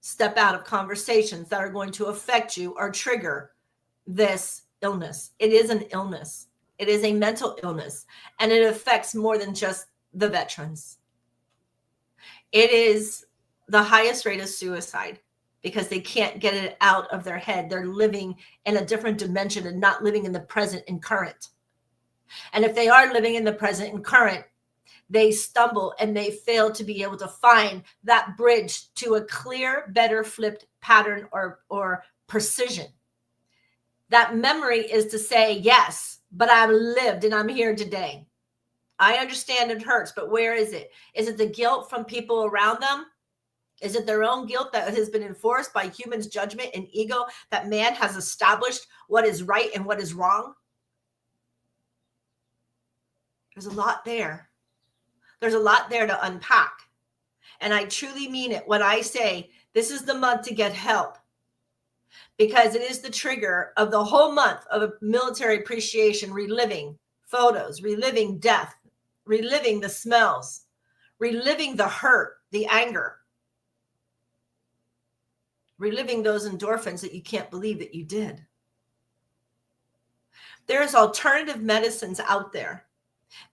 step out of conversations that are going to affect you or trigger this illness. It is an illness. It is a mental illness, and it affects more than just the veterans. It is the highest rate of suicide because they can't get it out of their head. They're living in a different dimension and not living in the present and current. And if they are living in the present and current, they stumble and they fail to be able to find that bridge to a clear, better flipped pattern or precision. That memory is to say, yes, but I've lived and I'm here today. I understand it hurts, but where is it? Is it the guilt from people around them? Is it their own guilt that has been enforced by humans' judgment and ego that man has established what is right and what is wrong? There's a lot there. There's a lot there to unpack. And I truly mean it when I say this is the month to get help, because it is the trigger of the whole month of military appreciation, reliving photos, reliving death, reliving the smells, reliving the hurt, the anger, reliving those endorphins that you can't believe that you did. There's alternative medicines out there.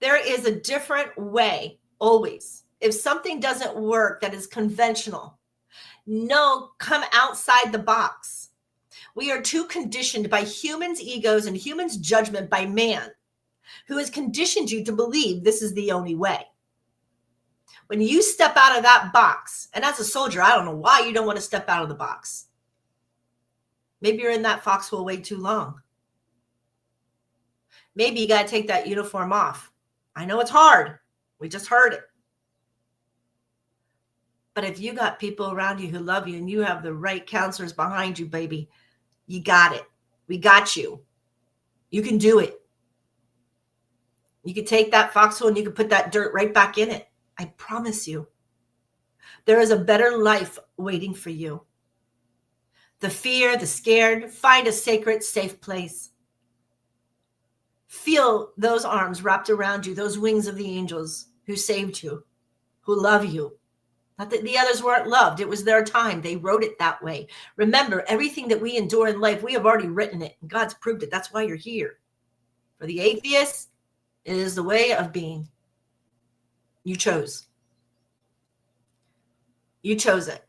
There is a different way always. If something doesn't work that is conventional, no, come outside the box. We are too conditioned by humans' egos and humans' judgment by man, who has conditioned you to believe this is the only way. When you step out of that box, and as a soldier, I don't know why you don't want to step out of the box. Maybe you're in that foxhole way too long. Maybe you got to take that uniform off. I know it's hard. We just heard it. But if you got people around you who love you and you have the right counselors behind you, baby, you got it. We got you. You can do it. You can take that foxhole and you can put that dirt right back in it. I promise you. There is a better life waiting for you. The fear, the scared, find a sacred, safe place. Feel those arms wrapped around you, those wings of the angels who saved you, who love you. Not that the others weren't loved. It was their time. They wrote it that way. Remember, everything that we endure in life, we have already written it. And God's proved it. That's why you're here. For the atheist, it is the way of being. You chose. You chose it.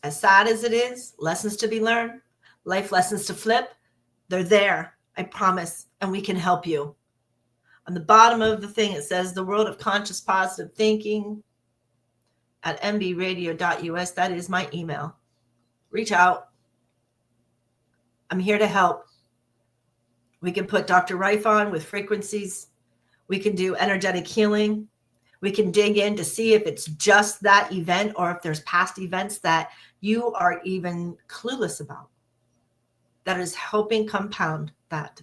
As sad as it is, lessons to be learned, life lessons to flip, they're there, I promise, and we can help you. On the bottom of the thing, it says the world of conscious positive thinking at mbradio.us. That is my email. Reach out. I'm here to help. We can put Dr. Rife on with frequencies. We can do energetic healing. We can dig in to see if it's just that event or if there's past events that you are even clueless about. That is helping compound that.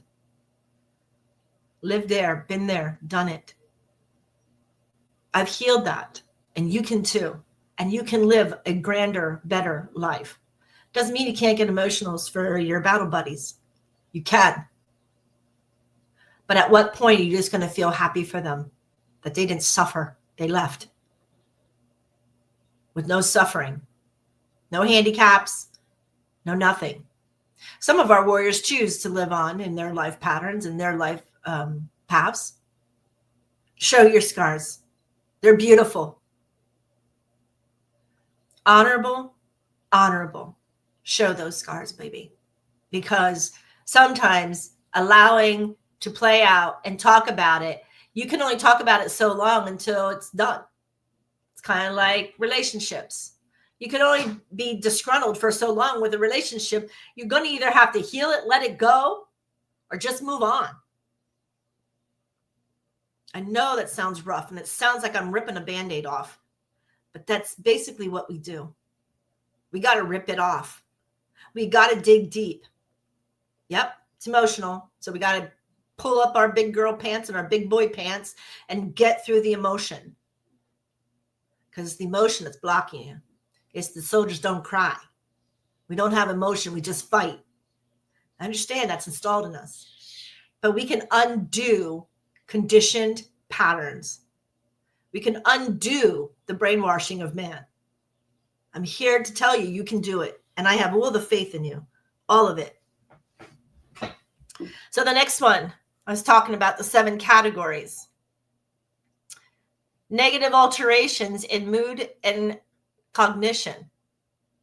Lived there, been there, done it. I've healed that, and you can too. And you can live a grander, better life. Doesn't mean you can't get emotionals for your battle buddies. You can. But at what point are you just going to feel happy for them? That they didn't suffer. They left. With no suffering. No handicaps. No nothing. Some of our warriors choose to live on in their life patterns and their life paths. Show your scars. They're beautiful. Honorable. Honorable. Show those scars, baby. Because sometimes allowing to play out and talk about it, you can only talk about it so long until it's done. It's kind of like relationships. You can only be disgruntled for so long with a relationship. You're going to either have to heal it, let it go, or just move on. I know that sounds rough and it sounds like I'm ripping a Band-Aid off, but that's basically what we do. We got to rip it off. We got to dig deep. Yep, it's emotional. So we got to pull up our big girl pants and our big boy pants and get through the emotion. Because it's the emotion that's blocking you. It's the soldiers don't cry. We don't have emotion. We just fight. I understand that's installed in us. But we can undo conditioned patterns. We can undo the brainwashing of man. I'm here to tell you, you can do it. And I have all the faith in you. All of it. So the next one, I was talking about the 7 categories. Negative alterations in mood and cognition.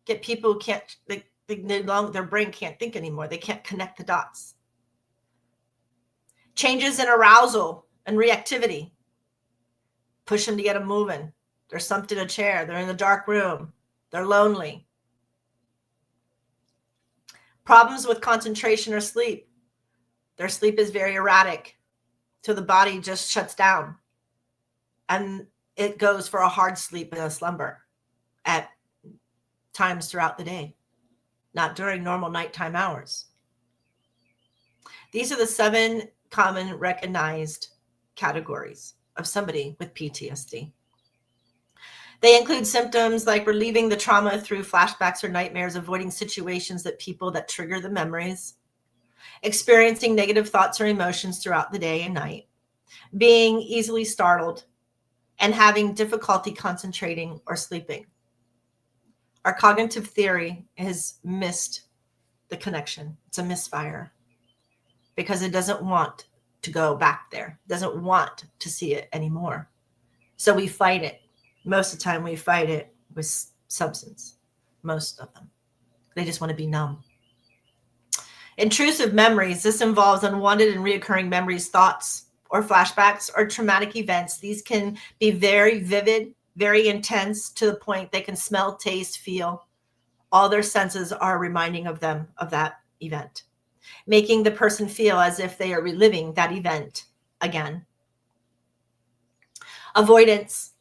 Get people who can't, their brain can't think anymore. They can't connect the dots. Changes in arousal and reactivity. Push them to get them moving. They're slumped in a chair. They're in the dark room. They're lonely. Problems with concentration or sleep. Their sleep is very erratic. So the body just shuts down. And it goes for a hard sleep and a slumber at times throughout the day, not during normal nighttime hours. These are the 7 common recognized categories of somebody with PTSD. They include symptoms like relieving the trauma through flashbacks or nightmares, avoiding situations that trigger the memories, experiencing negative thoughts or emotions throughout the day and night, being easily startled, and having difficulty concentrating or sleeping. Our cognitive theory has missed the connection. It's a misfire because it doesn't want to go back there. It doesn't want to see it anymore. So we fight it. Most of the time we fight it with substance. Most of them. They just want to be numb. Intrusive memories. This involves unwanted and reoccurring memories, thoughts, or flashbacks or traumatic events. These can be very vivid, very intense to the point they can smell, taste, feel. All their senses are reminding of them of that event, making the person feel as if they are reliving that event again. Avoidance.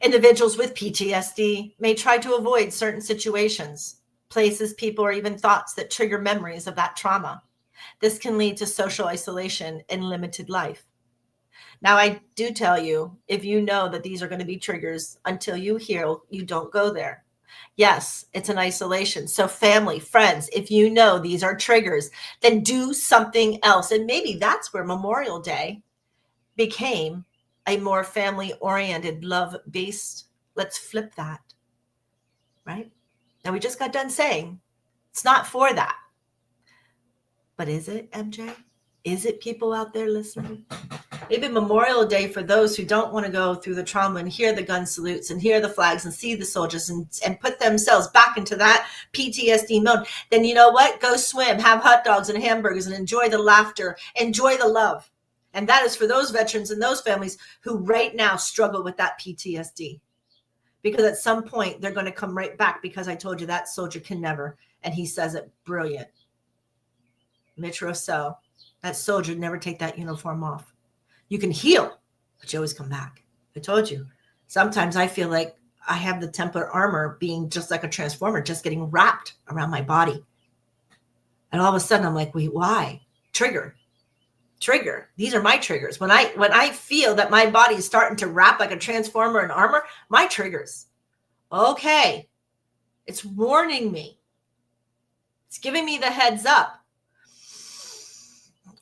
Individuals with PTSD may try to avoid certain situations, places, people, or even thoughts that trigger memories of that trauma. This can lead to social isolation and limited life. Now, I do tell you, if you know that these are going to be triggers until you heal, you don't go there. Yes, it's an isolation. So family, friends, if you know these are triggers, then do something else. And maybe that's where Memorial Day became a more family-oriented, love-based. Let's flip that, right? Now, we just got done saying it's not for that. But is it, MJ? Is it people out there listening? Maybe Memorial Day for those who don't want to go through the trauma and hear the gun salutes and hear the flags and see the soldiers and put themselves back into that PTSD mode. Then you know what? Go swim, have hot dogs and hamburgers and enjoy the laughter, enjoy the love. And that is for those veterans and those families who right now struggle with that PTSD. Because at some point they're going to come right back because I told you that soldier can never. And he says it brilliant. Mitch Rousseau, that soldier never take that uniform off. You can heal, but you always come back. I told you. Sometimes I feel like I have the Templar armor being just like a transformer, just getting wrapped around my body. And all of a sudden I'm like, wait, why? Trigger. These are my triggers. When I feel that my body is starting to wrap like a transformer in armor, my triggers. Okay. It's warning me. It's giving me the heads up.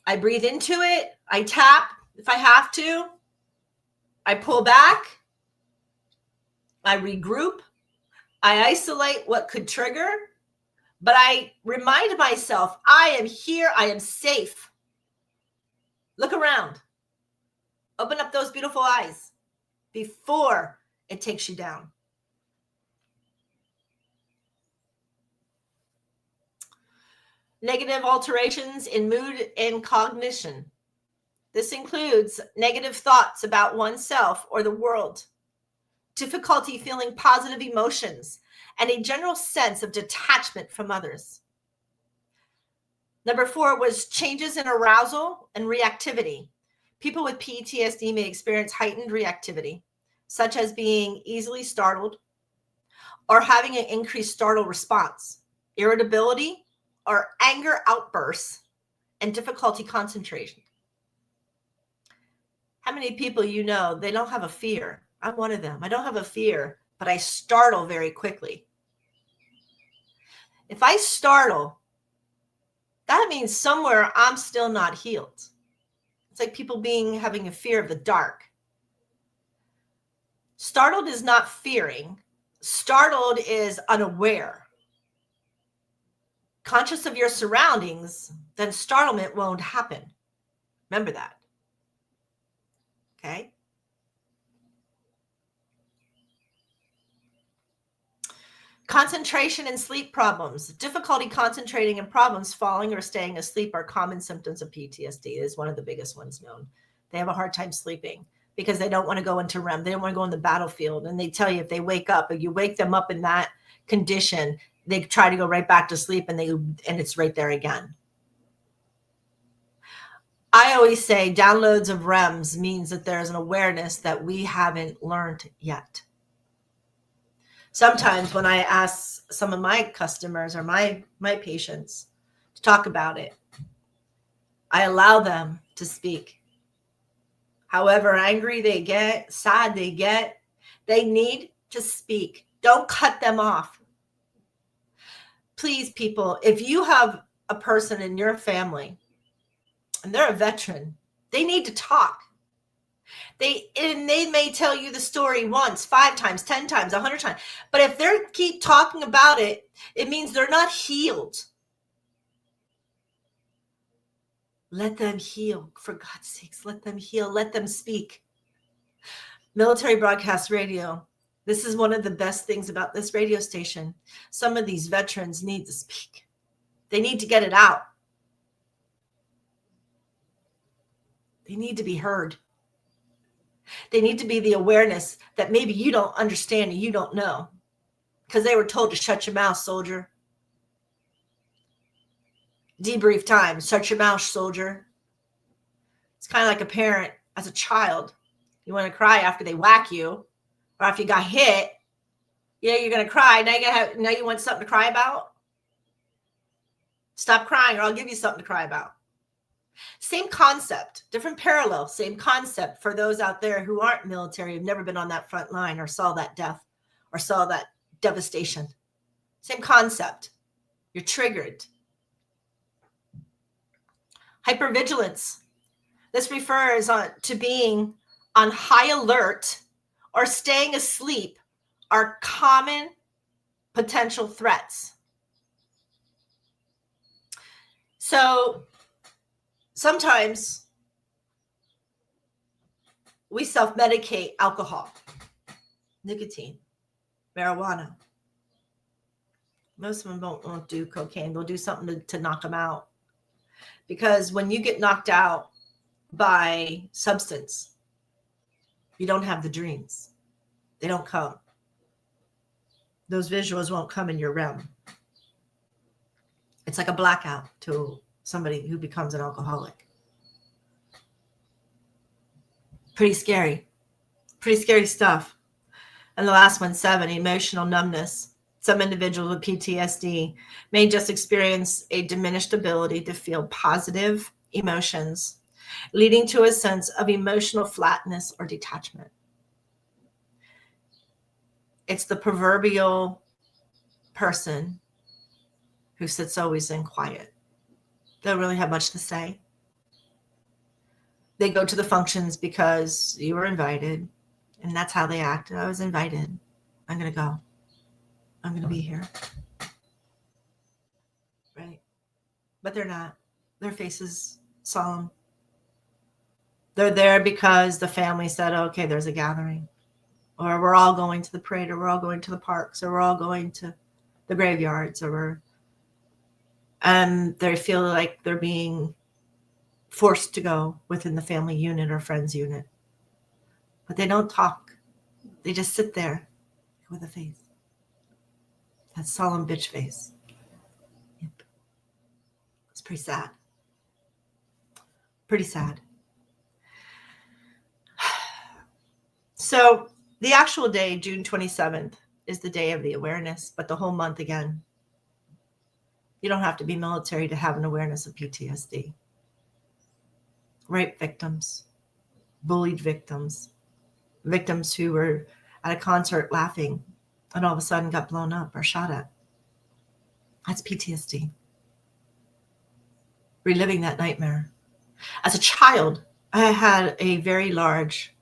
I breathe into it. I tap if I have to. I pull back. I regroup. I isolate what could trigger. But I remind myself, I am here. I am safe. Look around. Open up those beautiful eyes before it takes you down. Negative alterations in mood and cognition. This includes negative thoughts about oneself or the world, difficulty feeling positive emotions, and a general sense of detachment from others. Number 4 was changes in arousal and reactivity. People with PTSD may experience heightened reactivity, such as being easily startled or having an increased startle response, irritability or anger outbursts, and difficulty concentration. How many people you know, they don't have a fear? I'm one of them. I don't have a fear, but I startle very quickly. If I startle, that means somewhere I'm still not healed. It's like people having a fear of the dark. Startled is not fearing. Startled is unaware. Conscious of your surroundings, then startlement won't happen. Remember that. Okay? Concentration and sleep problems. Difficulty concentrating and problems falling or staying asleep are common symptoms of PTSD. It is one of the biggest ones known. They have a hard time sleeping because they don't want to go into REM. They don't want to go on the battlefield. And they tell you if they wake up, if you wake them up in that condition, they try to go right back to sleep and it's right there again. I always say downloads of REMs means that there's an awareness that we haven't learned yet. Sometimes when I ask some of my customers or my patients to talk about it, I allow them to speak. However angry they get, sad they get, they need to speak. Don't cut them off. Please, people, if you have a person in your family and they're a veteran, they need to talk. They may tell you the story once, 5 times, 10 times, 100 times. But if they keep talking about it, it means they're not healed. Let them heal. For God's sakes, let them heal. Let them speak. Military Broadcast Radio. This is one of the best things about this radio station. Some of these veterans need to speak. They need to get it out. They need to be heard. They need to be the awareness that maybe you don't understand and you don't know because they were told to shut your mouth, soldier. Debrief time. Shut your mouth, soldier. It's kind of like a parent as a child. You want to cry after they whack you or after you got hit. Yeah, you're going to cry. Now you want something to cry about? Stop crying or I'll give you something to cry about. Same concept, different parallel, same concept for those out there who aren't military, have never been on that front line or saw that death or saw that devastation. Same concept. You're triggered. Hypervigilance. This refers to being on high alert or staying asleep are common potential threats. So sometimes we self-medicate alcohol, nicotine, marijuana. Most of them won't do cocaine. They'll do something to knock them out. Because when you get knocked out by substance, you don't have the dreams. They don't come. Those visuals won't come in your realm. It's like a blackout to somebody who becomes an alcoholic. Pretty scary stuff. And the last one, 7, emotional numbness. Some individuals with PTSD may just experience a diminished ability to feel positive emotions, leading to a sense of emotional flatness or detachment. It's the proverbial person who sits always in quiet. They don't really have much to say. They go to the functions because you were invited, and that's how they act. I was invited. I'm going to go. I'm going to be here. Right? But they're not. Their face is solemn. They're there because the family said, okay, there's a gathering. Or we're all going to the parade, or we're all going to the parks, or we're all going to the graveyards, and they feel like they're being forced to go within the family unit or friends unit. But they don't talk. They just sit there with a face. That solemn bitch face. Yep. It's pretty sad. Pretty sad. So the actual day, June 27th, is the day of the awareness, but the whole month again. You don't have to be military to have an awareness of PTSD. Rape victims, bullied victims, victims who were at a concert laughing and all of a sudden got blown up or shot at. That's PTSD. Reliving that nightmare. As a child, I had a very large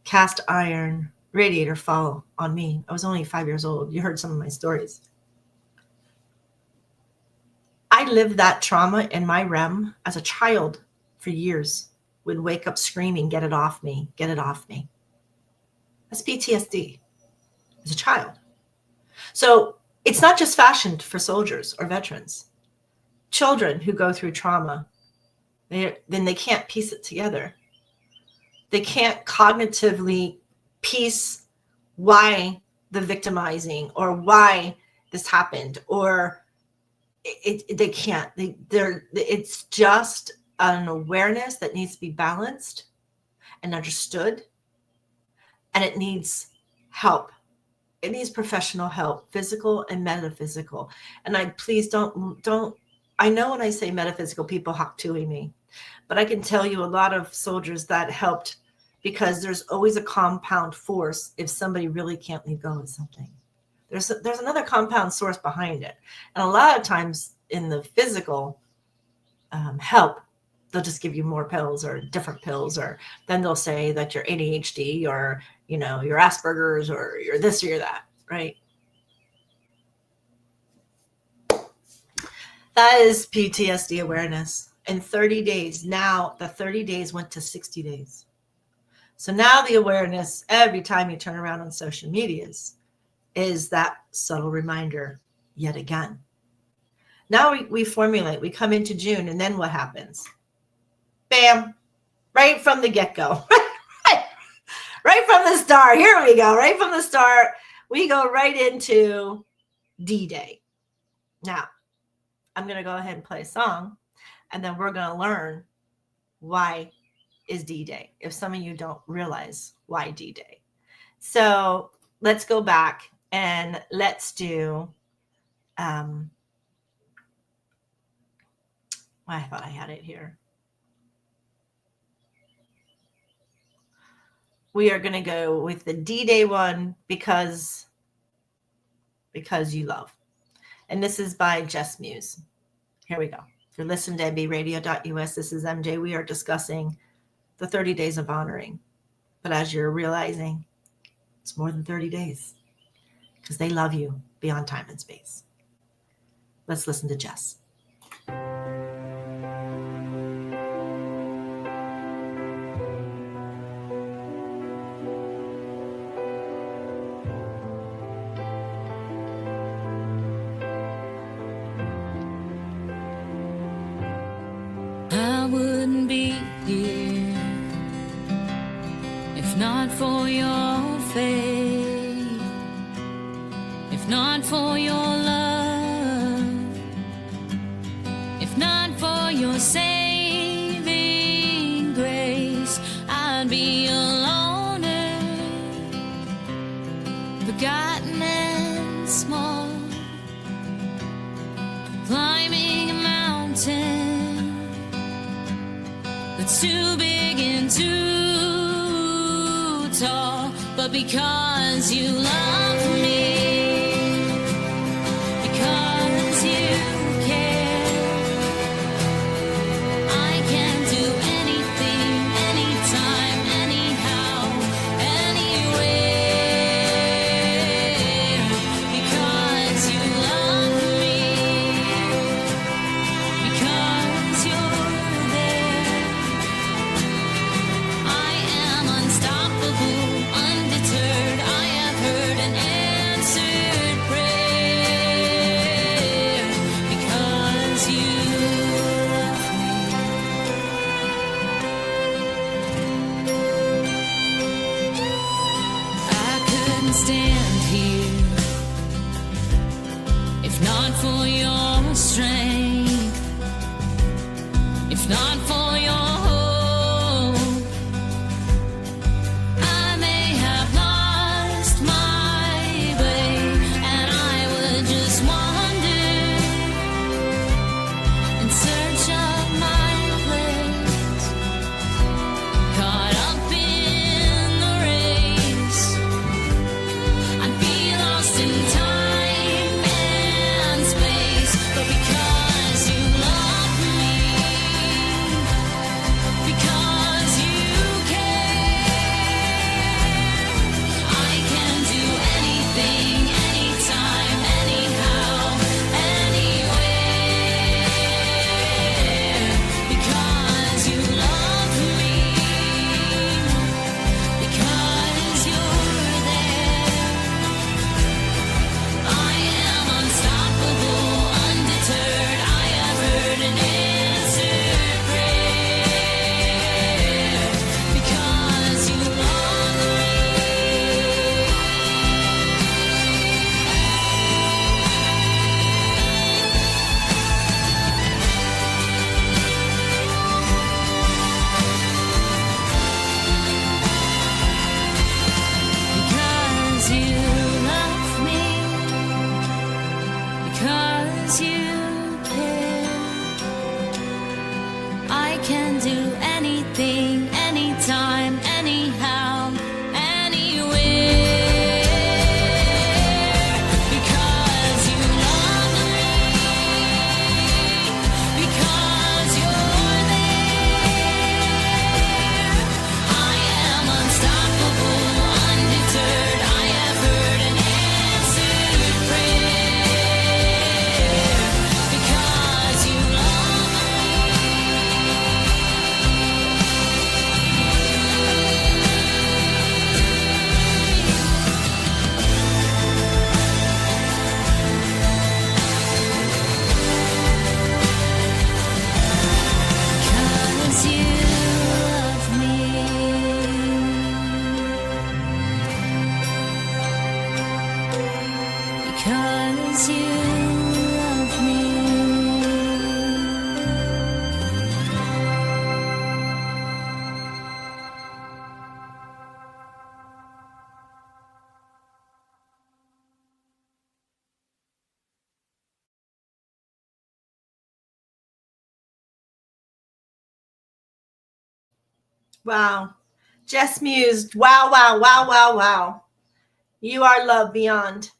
cast iron radiator fall on me. I was only 5 years old. You heard some of my stories. I lived that trauma in my REM as a child for years. Would wake up screaming, get it off me, get it off me. That's PTSD as a child. So it's not just fashioned for soldiers or veterans. Children who go through trauma, then they can't piece it together. They can't cognitively piece why the victimizing or why this happened, or they can't. It's just an awareness that needs to be balanced and understood, and it needs help. It needs professional help, physical and metaphysical. And please don't. I know when I say metaphysical, people hawk to me, but I can tell you a lot of soldiers that helped, because there's always a compound force if somebody really can't let go of something. There's another compound source behind it. And a lot of times in the physical help, they'll just give you more pills or different pills, or then they'll say that you're ADHD or, you're Asperger's or you're this or you're that, right? That is PTSD awareness. In 30 days, now the 30 days went to 60 days. So now the awareness, every time you turn around on social medias, is that subtle reminder yet again. Now we formulate, we come into June, and then what happens? Bam, right from the get-go. Right from the start. Here we go. Right from the start, we go right into D-Day. Now, I'm going to go ahead and play a song, and then we're going to learn why is D-Day, if some of you don't realize why D-Day. So let's go back and let's do, I thought I had it here. We are going to go with the D-Day one because because you love. And this is by Jess Muse. Here we go. You're listening to nbradio.us. This is MJ. We are discussing the 30 days of honoring. But as you're realizing, it's more than 30 days because they love you beyond time and space. Let's listen to Jess. I wouldn't be here if not for your faith, if not for your love, if not for your saving grace. I'd be a loner, forgotten and small, climbing a mountain that's too big and too tall. But because you love me, because you care, I can do anything, anytime, anyhow, anywhere. Because you love me, because you're there, I am unstoppable, undeterred. I have heard an answered prayer. Because you love me, I couldn't stand here if not for your strength, if not for your hope. I may have lost my way, and I would just wander in search of my place, caught up in the race. I'd be lost in time and space. But because you love me, because you care, I can do anything, anytime, anyhow, anywhere. Because you love me, because you're there, I am unstoppable, undeterred. I have heard an answered prayer. Because you love because you love me, because you care, I can do anything, anytime, anyhow, anywhere. Because you love me, because you're there, I am unstoppable, undeterred. I have heard an answered prayer. Because you love because you love me. Because you love me. Wow. Jess Muse. Wow, wow, wow, wow, wow. You are love beyond.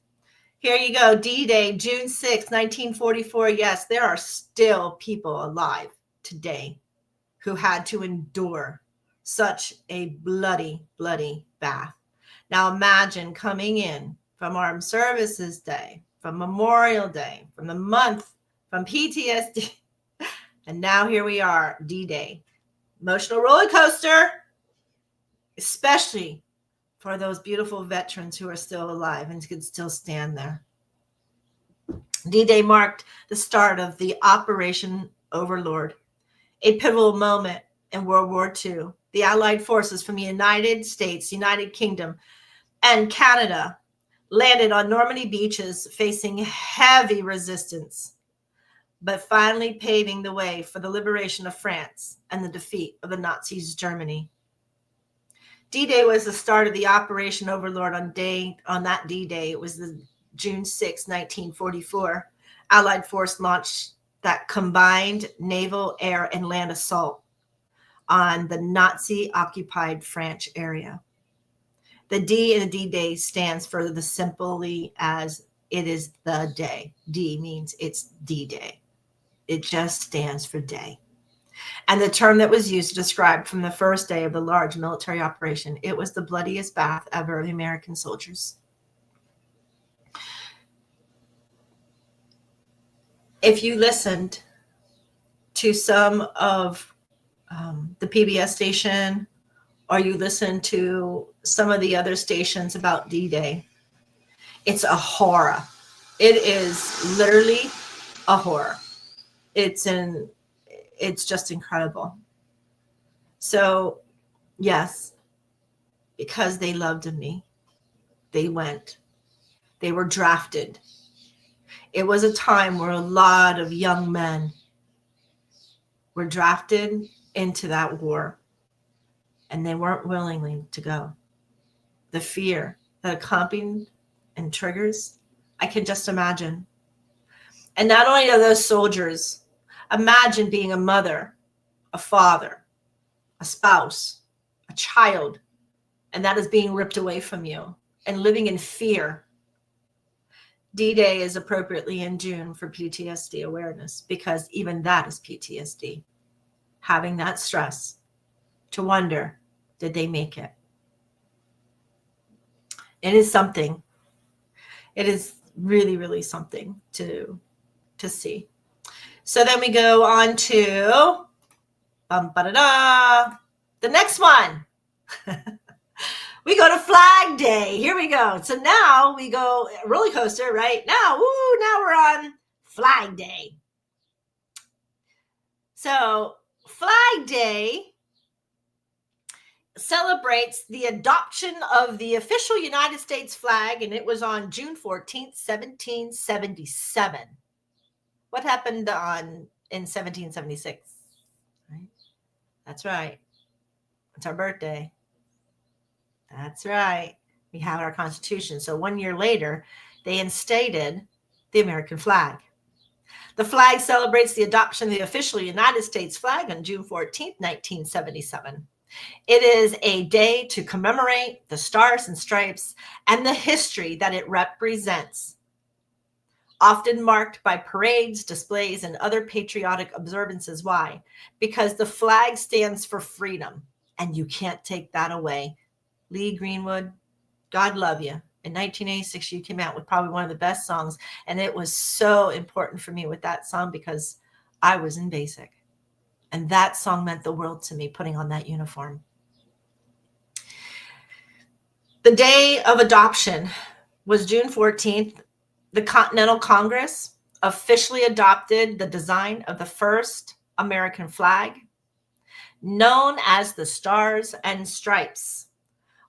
Here you go. D-Day, June 6, 1944. Yes, there are still people alive today who had to endure such a bloody, bloody bath. Now imagine coming in from Armed Services Day, from Memorial Day, from the month, from PTSD, and now here we are, D-Day. Emotional roller coaster, especially for those beautiful veterans who are still alive and could still stand there. D-Day marked the start of the Operation Overlord, a pivotal moment in World War II. The Allied forces from the United States, United Kingdom, and Canada landed on Normandy beaches facing heavy resistance, but finally paving the way for the liberation of France and the defeat of the Nazis' Germany. D-Day was the start of the Operation Overlord on that D-Day. It was the June 6, 1944. Allied force launched that combined naval, air, and land assault on the Nazi-occupied French area. The D in the D-Day stands for the simply as it is the day. D means it's D-Day. It just stands for day. And the term that was used to describe from the first day of the large military operation, it was the bloodiest bath ever of the American soldiers. If you listened to some of the PBS station, or you listen to some of the other stations about D-Day, it's a horror. It is literally a horror. It's just incredible. So, yes, because they loved me, they went. They were drafted. It was a time where a lot of young men were drafted into that war, and they weren't willingly to go. The fear that accompanied and triggers, I can just imagine. And not only are those soldiers, imagine being a mother, a father, a spouse, a child, and that is being ripped away from you and living in fear. D-Day is appropriately in June for PTSD awareness, because even that is PTSD. Having that stress to wonder, did they make it? It is something. It is really, really something to see. So then we go on to the next one. We go to Flag Day. Here we go. So now we go roller coaster, right? Now we're on Flag Day. So Flag Day celebrates the adoption of the official United States flag, and it was on June 14th, 1777. What happened in 1776? Right? That's right. It's our birthday. That's right. We have our Constitution. So 1 year later, they instated the American flag. The flag celebrates the adoption of the official United States flag on June 14th, 1977. It is a day to commemorate the Stars and Stripes and the history that it represents, often marked by parades, displays, and other patriotic observances. Why? Because the flag stands for freedom, and you can't take that away. Lee Greenwood, God love you. In 1986, you came out with probably one of the best songs, and it was so important for me with that song because I was in basic, and that song meant the world to me, putting on that uniform. The day of adoption was June 14th. The Continental Congress officially adopted the design of the first American flag, known as the Stars and Stripes.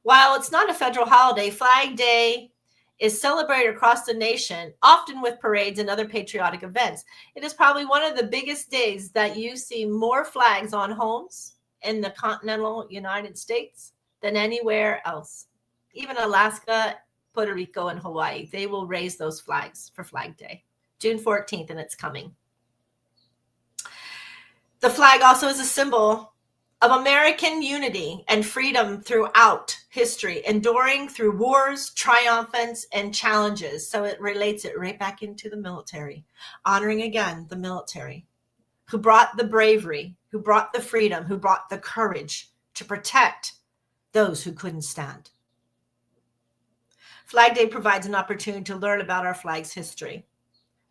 While it's not a federal holiday, Flag Day is celebrated across the nation, often with parades and other patriotic events. It is probably one of the biggest days that you see more flags on homes in the continental United States than anywhere else. Even Alaska, Puerto Rico, and Hawaii, they will raise those flags for Flag Day. June 14th, and it's coming. The flag also is a symbol of American unity and freedom throughout history, enduring through wars, triumphants, and challenges. So it relates it right back into the military, honoring again the military, who brought the bravery, who brought the freedom, who brought the courage to protect those who couldn't stand. Flag Day provides an opportunity to learn about our flag's history,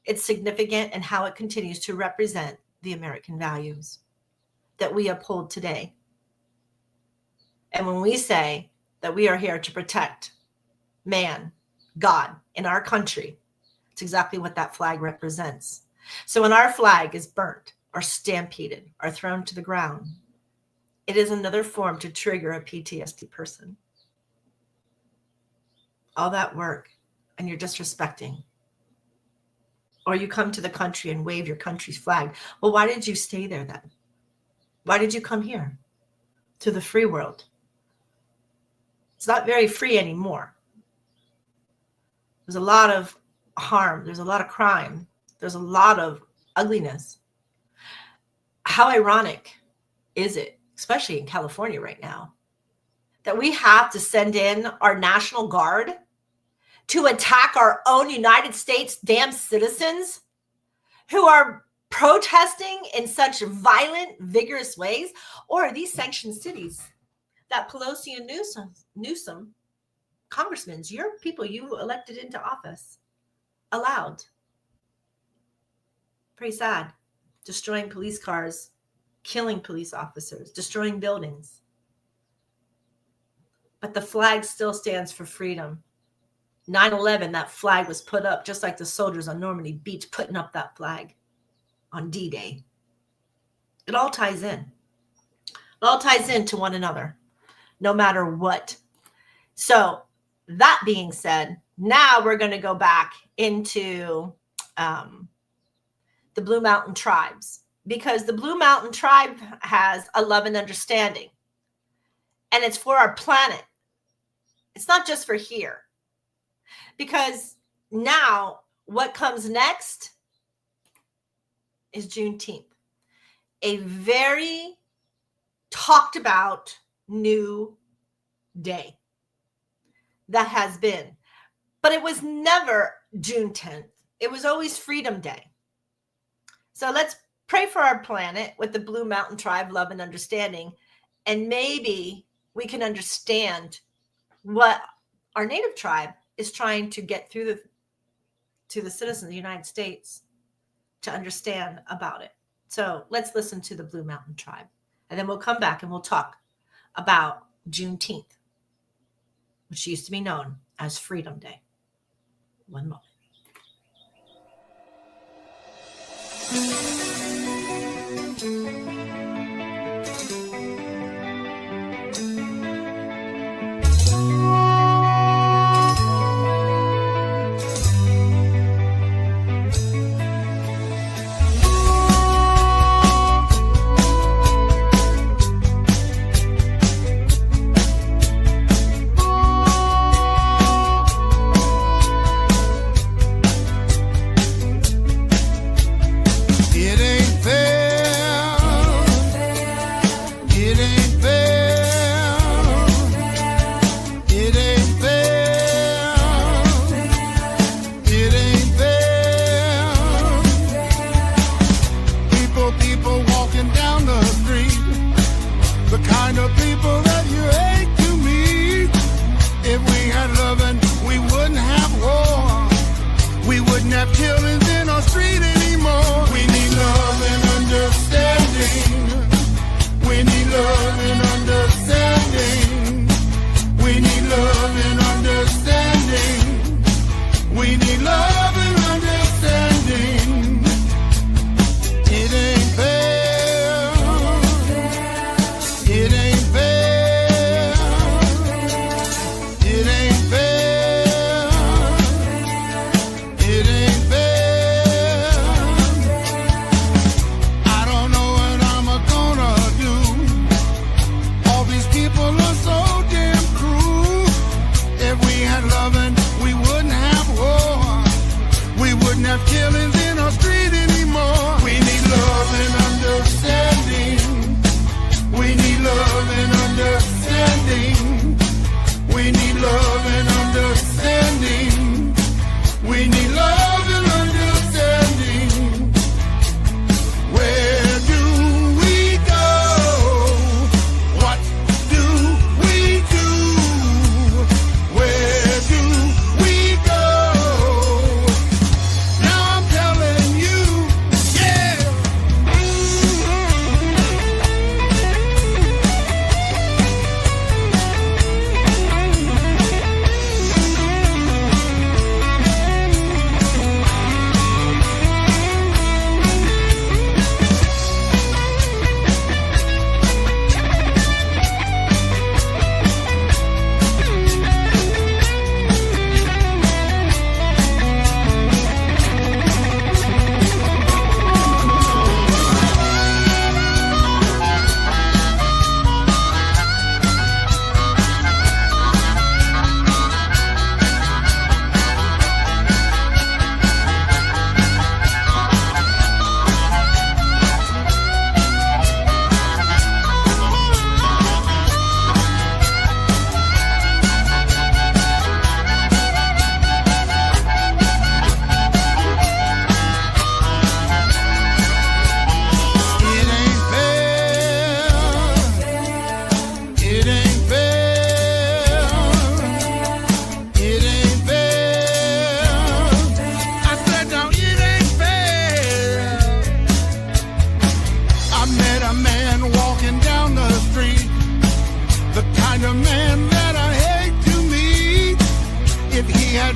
its significance, and how it continues to represent the American values that we uphold today. And when we say that we are here to protect man, God, in our country, it's exactly what that flag represents. So when our flag is burnt or stampeded or thrown to the ground, it is another form to trigger a PTSD person. All that work, and you're disrespecting. Or you come to the country and wave your country's flag. Well, why did you stay there then? Why did you come here to the free world? It's not very free anymore. There's a lot of harm. There's a lot of crime. There's a lot of ugliness. How ironic is it, especially in California right now, that we have to send in our National Guard to attack our own United States damn citizens who are protesting in such violent, vigorous ways? Or are these sanctioned cities that Pelosi and Newsom, congressmen, your people you elected into office, allowed? Pretty sad. Destroying police cars, killing police officers, destroying buildings. But the flag still stands for freedom. 9/11, that flag was put up just like the soldiers on Normandy Beach putting up that flag on D-Day. It all ties in. It all ties into one another, no matter what. So that being said, now we're going to go back into the Blue Mountain tribes, because the Blue Mountain tribe has a love and understanding, and it's for our planet. It's not just for here. Because now what comes next is Juneteenth, a very talked about new day that has been. But it was never June 10th. It was always Freedom Day. So let's pray for our planet with the Blue Mountain Tribe, love and understanding. And maybe we can understand what our native tribe is trying to get through to the citizens of the United States to understand about it. So let's listen to the Blue Mountain Tribe, and then we'll come back and we'll talk about Juneteenth, which used to be known as Freedom Day. One moment. We need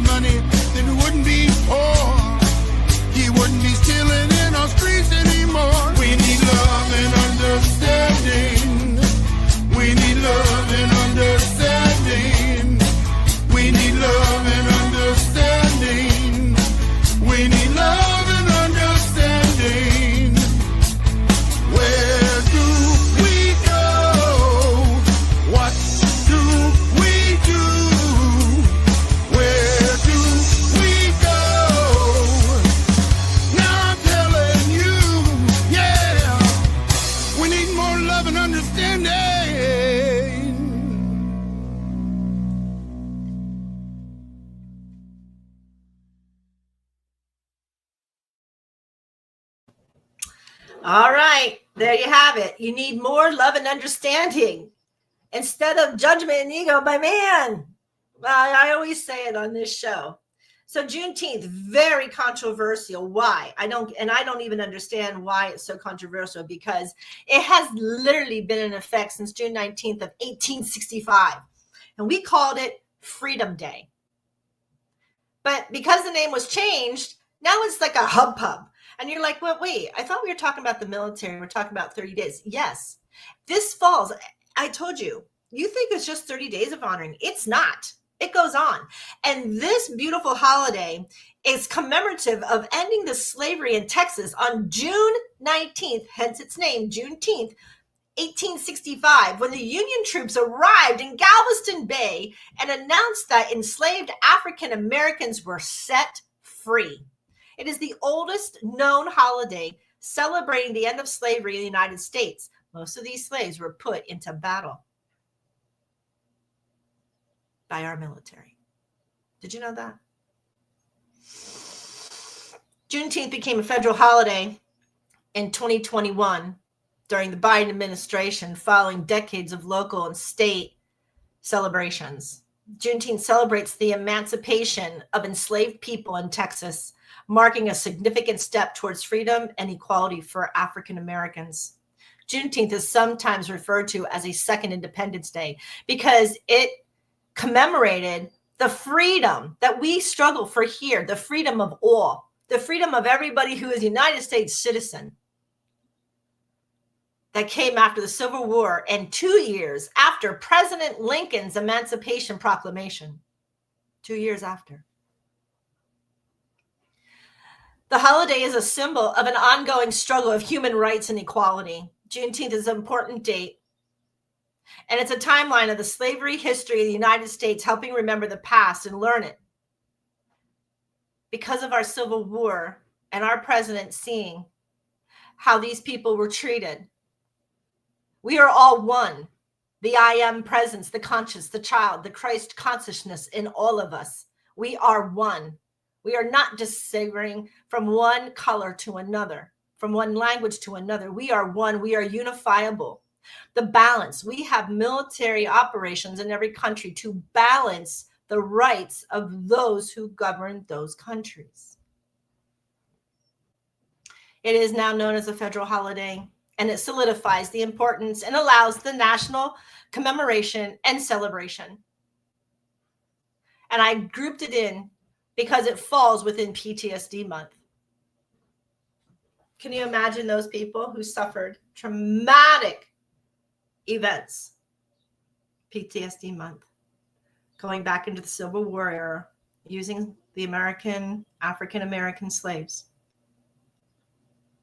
money, then we wouldn't be poor. He wouldn't be stealing in our streets anymore. We need love and understanding. We need love and understanding. We need love and understanding. We need love and understanding. Where do we go? What do we do? Where do we go? Now I'm telling you, yeah, we need more love and understanding. All right, there you have it. You need more love and understanding instead of judgment and ego by man. I always say it on this show. So Juneteenth, very controversial. Why? I don't even understand why it's so controversial, because it has literally been in effect since June 19th of 1865. And we called it Freedom Day. But because the name was changed, now it's like a hub. And you're like, well, wait, I thought we were talking about the military. We're talking about 30 days. Yes, this falls. I told you, you think it's just 30 days of honoring. It's not. It goes on. And this beautiful holiday is commemorative of ending the slavery in Texas on June 19th, hence its name, Juneteenth, 1865, when the Union troops arrived in Galveston Bay and announced that enslaved African Americans were set free. It is the oldest known holiday celebrating the end of slavery in the United States. Most of these slaves were put into battle by our military. Did you know that? Juneteenth became a federal holiday in 2021 during the Biden administration, following decades of local and state celebrations. Juneteenth celebrates the emancipation of enslaved people in Texas, marking a significant step towards freedom and equality for African Americans. Juneteenth is sometimes referred to as a second Independence Day because it commemorated the freedom that we struggle for here, the freedom of all, the freedom of everybody who is a United States citizen, that came after the Civil War and 2 years after President Lincoln's Emancipation Proclamation. 2 years after. The holiday is a symbol of an ongoing struggle of human rights and equality. Juneteenth is an important date, and it's a timeline of the slavery history of the United States, helping remember the past and learn it. Because of our Civil War and our president seeing how these people were treated, we are all one. The I am presence, the conscious, the child, the Christ consciousness in all of us. We are one. We are not disagreeing from one color to another, from one language to another. We are one. We are unifiable. The balance. We have military operations in every country to balance the rights of those who govern those countries. It is now known as a federal holiday, and it solidifies the importance and allows the national commemoration and celebration. And I grouped it in because it falls within PTSD month. Can you imagine those people who suffered traumatic events? PTSD month. Going back into the Civil War era, using the African American slaves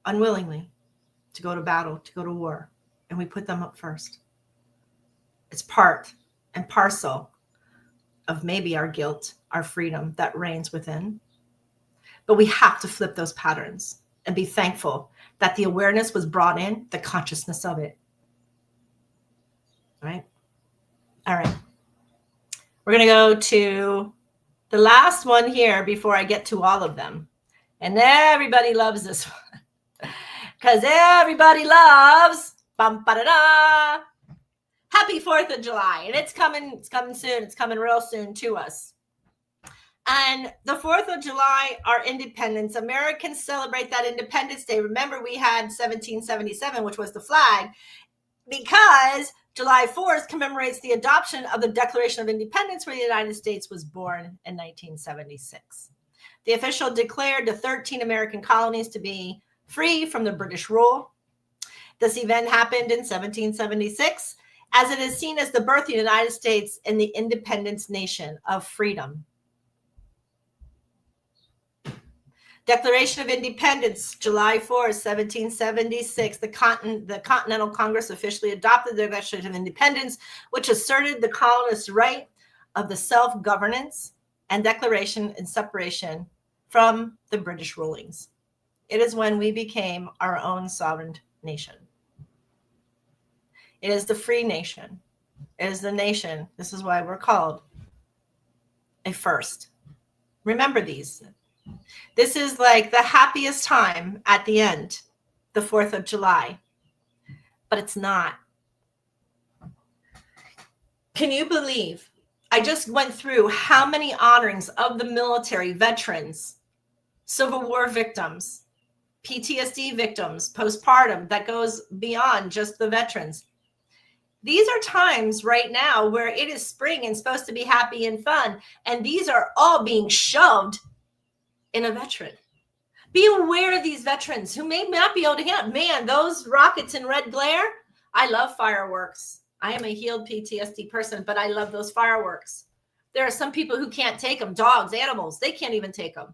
unwillingly to go to battle, to go to war, and we put them up first. It's part and parcel of maybe our guilt, our freedom that reigns within. But we have to flip those patterns and be thankful that the awareness was brought in, the consciousness of it. Right? All right. We're going to go to the last one here before I get to all of them. And everybody loves this one. Because everybody loves bum-ba-da-da. Happy 4th of July. And it's coming soon. It's coming real soon to us. And the 4th of July, our independence. Americans celebrate that Independence Day. Remember, we had 1777, which was the flag, because July 4th commemorates the adoption of the Declaration of Independence, where the United States was born in 1976. The official declared the 13 American colonies to be free from the British rule. This event happened in 1776, as it is seen as the birth of the United States and the independence nation of freedom. Declaration of Independence, July 4, 1776. The Continental Congress officially adopted the Declaration of Independence, which asserted the colonists' right of the self-governance and declaration and separation from the British rulings. It is when we became our own sovereign nation. It is the free nation. It is the nation. This is why we're called a first. Remember these. This is like the happiest time at the end, the 4th of July, but it's not. Can you believe I just went through how many honorings of the military, veterans, Civil War victims, PTSD victims, postpartum, that goes beyond just the veterans. These are times right now where it is spring and supposed to be happy and fun, and these are all being shoved in a veteran. Be aware of these veterans who may not be able to handle. Man, those rockets in red glare. I love fireworks. I am a healed PTSD person, but I love those fireworks. There are some people who can't take them. Dogs, animals, they can't even take them.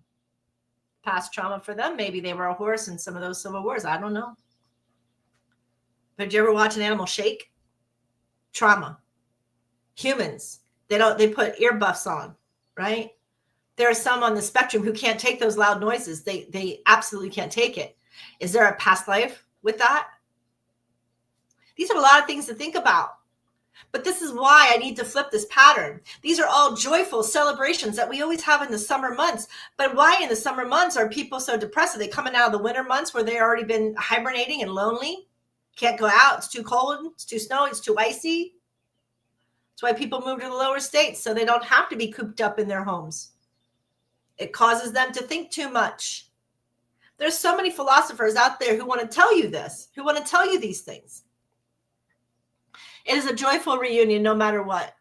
Past trauma for them. Maybe they were a horse in some of those civil wars. I don't know. But did you ever watch an animal shake? Trauma. Humans, they put earbuffs on, right? There are some on the spectrum who can't take those loud noises. They absolutely can't take it. Is there a past life with that? These are a lot of things to think about. But this is why I need to flip this pattern. These are all joyful celebrations that we always have in the summer months. But why in the summer months are people so depressed? Are they coming out of the winter months where they've already been hibernating and lonely? Can't go out. It's too cold. It's too snowy. It's too icy. That's why people move to the lower states, so they don't have to be cooped up in their homes. It causes them to think too much. There's so many philosophers out there who want to tell you this, who want to tell you these things. It is a joyful reunion no matter what.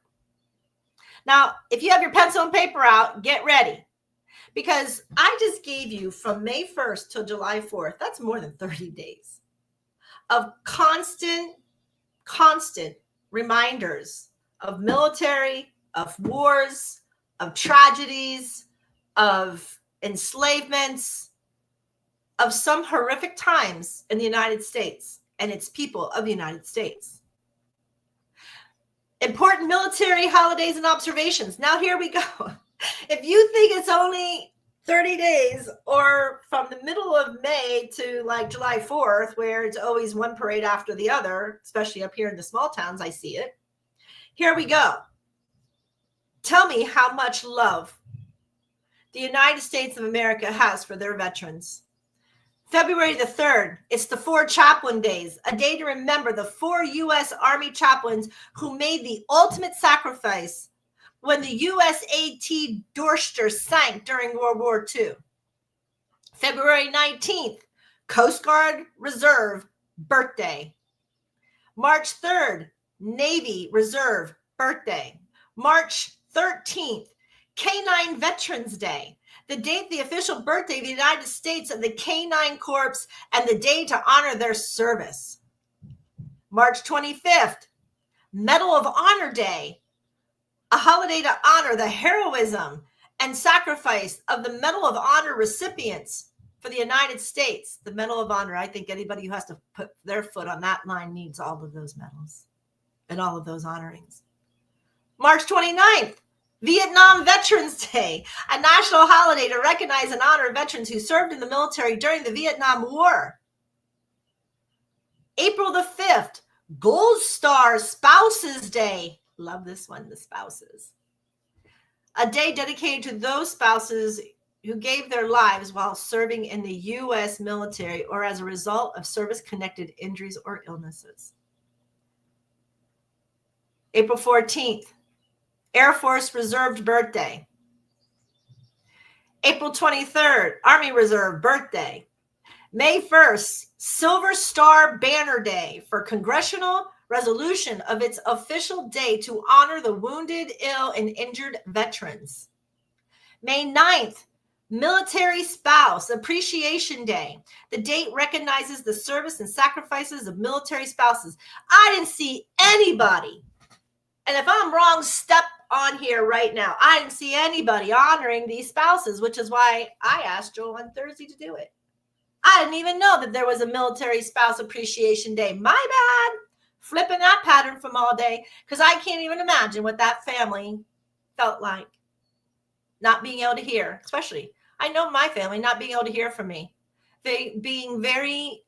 Now, if you have your pencil and paper out, get ready. Because I just gave you from May 1st till July 4th, that's more than 30 days, of constant reminders of military, of wars, of tragedies, of enslavements, of some horrific times in the United States and its people of the United States. Important military holidays and observations. Now here we go. If you think it's only 30 days or from the middle of May to like July 4th, where it's always one parade after the other, especially up here in the small towns, I see it. Here we go. Tell me how much love the United States of America has for their veterans. February the 3rd, it's the 4 chaplain days, a day to remember the 4 U.S. Army chaplains who made the ultimate sacrifice when the USAT Dorchester sank during World War II. February 19th, Coast Guard Reserve birthday. March 3rd, Navy Reserve birthday. March 13th, K-9 Veterans Day, the date the official birthday of the United States of the K-9 Corps and the day to honor their service. March 25th, Medal of Honor Day, a holiday to honor the heroism and sacrifice of the Medal of Honor recipients for the United States. The Medal of Honor, I think anybody who has to put their foot on that line needs all of those medals and all of those honorings. March 29th, Vietnam Veterans Day, a national holiday to recognize and honor veterans who served in the military during the Vietnam War. April the 5th, Gold Star Spouses Day. Love this one, the spouses. A day dedicated to those spouses who gave their lives while serving in the U.S. military or as a result of service-connected injuries or illnesses. April 14th, Air Force Reserve birthday. April 23rd, Army Reserve birthday. May 1st, Silver Star Banner Day for congressional resolution of its official day to honor the wounded, ill, and injured veterans. May 9th, Military Spouse Appreciation Day. The date recognizes the service and sacrifices of military spouses. I didn't see anybody, and if I'm wrong, step on here right now. I didn't see anybody honoring these spouses, which is why I asked Joel on Thursday to do it. I didn't even know that there was a Military Spouse Appreciation Day. My bad. Flipping that pattern from all day, because I can't even imagine what that family felt like. Not being able to hear, especially, I know my family not being able to hear from me. They being very,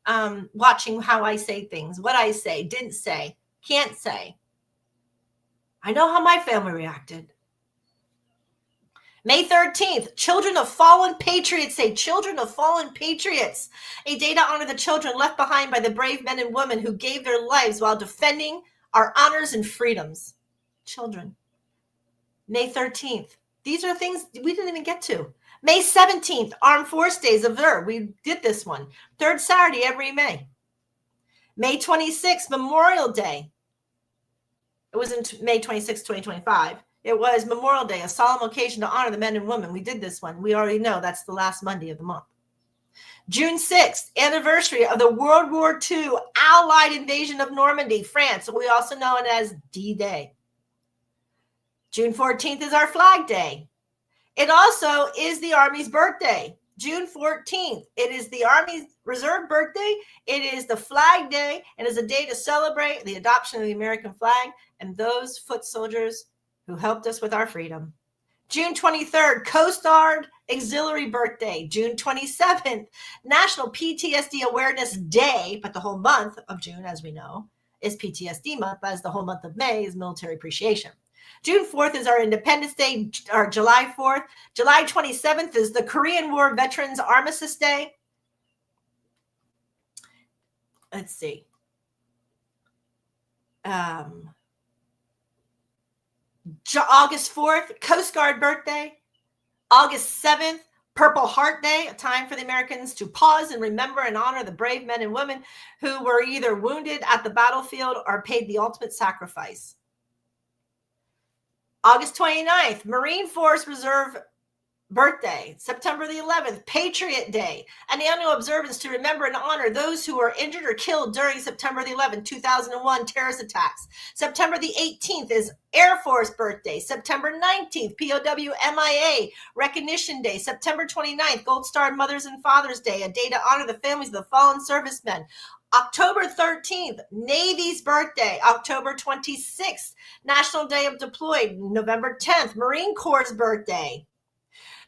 watching how I say things, what I say, didn't say, can't say. I know how my family reacted. May 13th, Children of Fallen Patriots Day. Children of Fallen Patriots. A day to honor the children left behind by the brave men and women who gave their lives while defending our honors and freedoms. Children. May 13th. These are things we didn't even get to. May 17th, Armed Force Days of Ver. We did this one. Third Saturday every May. May 26th, Memorial Day. It was in May 26, 2025. It was Memorial Day, a solemn occasion to honor the men and women. We did this one. We already know that's the last Monday of the month. June 6th, anniversary of the World War II Allied invasion of Normandy, France. We also know it as D-Day. June 14th is our Flag Day. It also is the Army's birthday. June 14th, it is the Army Reserve birthday. It is the Flag Day. It is a day to celebrate the adoption of the American flag and those foot soldiers who helped us with our freedom. June 23rd, Coast Guard Auxiliary Birthday. June 27th, National PTSD Awareness Day, but the whole month of June, as we know, is PTSD month, as the whole month of May is Military Appreciation. June 4th is our Independence Day, or July 4th. July 27th is the Korean War Veterans Armistice Day. Let's see. August 4th, Coast Guard birthday. August 7th, Purple Heart Day, a time for the Americans to pause and remember and honor the brave men and women who were either wounded at the battlefield or paid the ultimate sacrifice. August 29th, Marine Force Reserve birthday. September the 11th, Patriot Day, an annual observance to remember and honor those who were injured or killed during September the 11th, 2001 terrorist attacks. September the 18th is Air Force birthday. September 19th, POW MIA Recognition Day. September 29th, Gold Star Mothers and Fathers Day, a day to honor the families of the fallen servicemen. October 13th, Navy's birthday. October 26th, National Day of Deployed. November 10th, Marine Corps' birthday.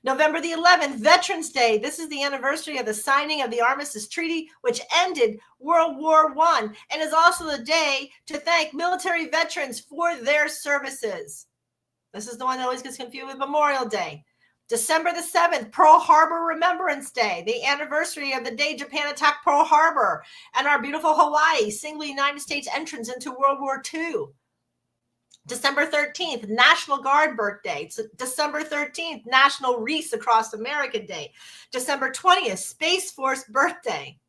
November the 11th, Veterans Day. This is the anniversary of the signing of the Armistice Treaty, which ended World War I, and is also the day to thank military veterans for their services. This is the one that always gets confused with Memorial Day. December the 7th, Pearl Harbor Remembrance Day, the anniversary of the day Japan attacked Pearl Harbor and our beautiful Hawaii, single United States entrance into World War II. December 13th, National Guard birthday. It's December 13th, National Wreaths Across America Day. December 20th, Space Force birthday.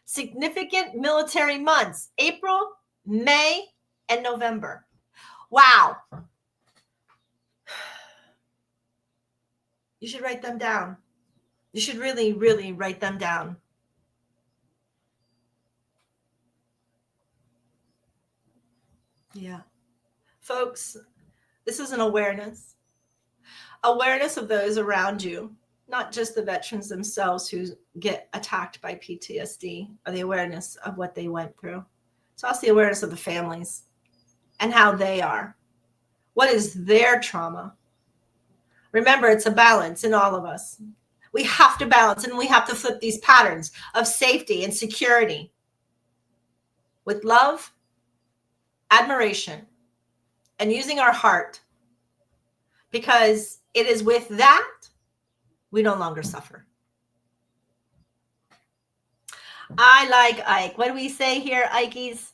Significant military months, April, May, and November. Wow. You should write them down. You should really, really write them down. Yeah. Folks, this is an awareness of those around you, not just the veterans themselves who get attacked by PTSD, or the awareness of what they went through. It's also the awareness of the families and how they are. What is their trauma? Remember, it's a balance in all of us. We have to balance, and we have to flip these patterns of safety and security with love, admiration, and using our heart, because it is with that we no longer suffer. I like Ike. What do we say here, Ikeys?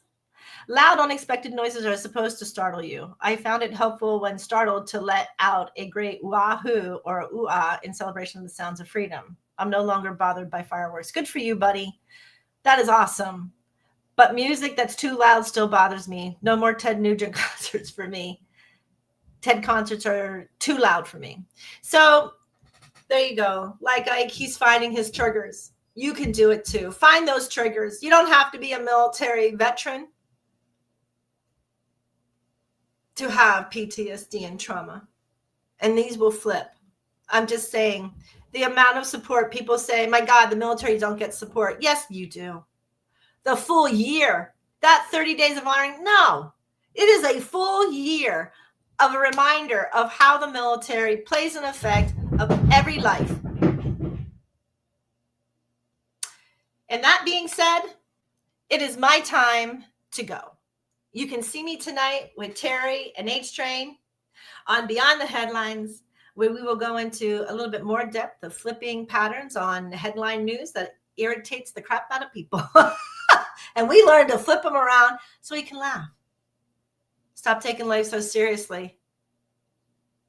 Loud, unexpected noises are supposed to startle you. I found it helpful when startled to let out a great wahoo or ooh-ah in celebration of the sounds of freedom. I'm no longer bothered by fireworks. Good for you, buddy. That is awesome. But music that's too loud still bothers me. No more Ted Nugent concerts for me. Ted concerts are too loud for me. So there you go. Like Ike, he's finding his triggers. You can do it too. Find those triggers. You don't have to be a military veteran to have PTSD and trauma. And these will flip. I'm just saying, the amount of support people say, my God, the military don't get support. Yes, you do. The full year, that 30 days of honoring, no. It is a full year of a reminder of how the military plays an effect of every life. And that being said, it is my time to go. You can see me tonight with Terry and H-Train on Beyond the Headlines, where we will go into a little bit more depth of flipping patterns on headline news that irritates the crap out of people. And we learn to flip them around so we can laugh. Stop taking life so seriously.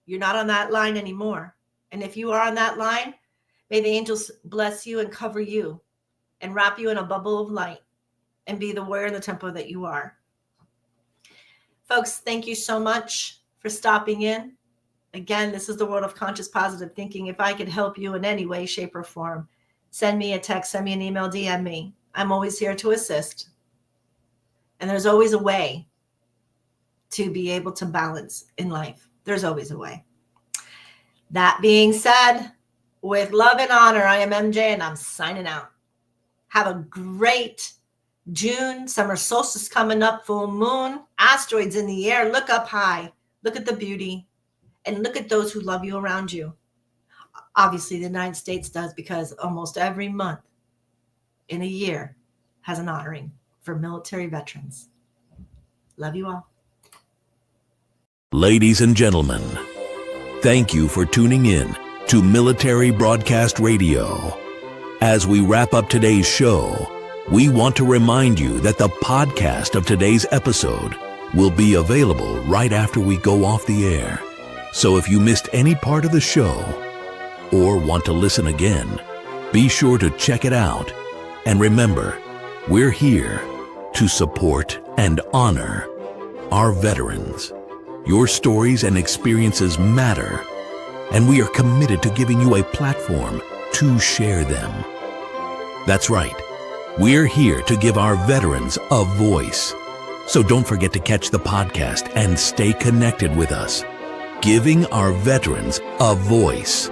You're not on that line anymore. And if you are on that line, may the angels bless you and cover you and wrap you in a bubble of light and be the warrior in the temple that you are. Folks, thank you so much for stopping in. Again, this is the world of conscious positive thinking. If I could help you in any way, shape, or form, send me a text, send me an email, DM me. I'm always here to assist. And there's always a way to be able to balance in life. There's always a way. That being said, with love and honor, I am MJ and I'm signing out. Have a great June. Summer solstice coming up, full moon, asteroids in the air. Look up high. Look at the beauty and look at those who love you around you. Obviously, the United States does, because almost every month in a year has an honoring for military veterans. Love you all. Ladies and gentlemen, thank you for tuning in to Military Broadcast Radio. As we wrap up today's show, we want to remind you that the podcast of today's episode will be available right after we go off the air. So if you missed any part of the show or want to listen again, be sure to check it out. And remember, we're here to support and honor our veterans. Your stories and experiences matter, and we are committed to giving you a platform to share them. That's right. We're here to give our veterans a voice. So don't forget to catch the podcast and stay connected with us. Giving our veterans a voice.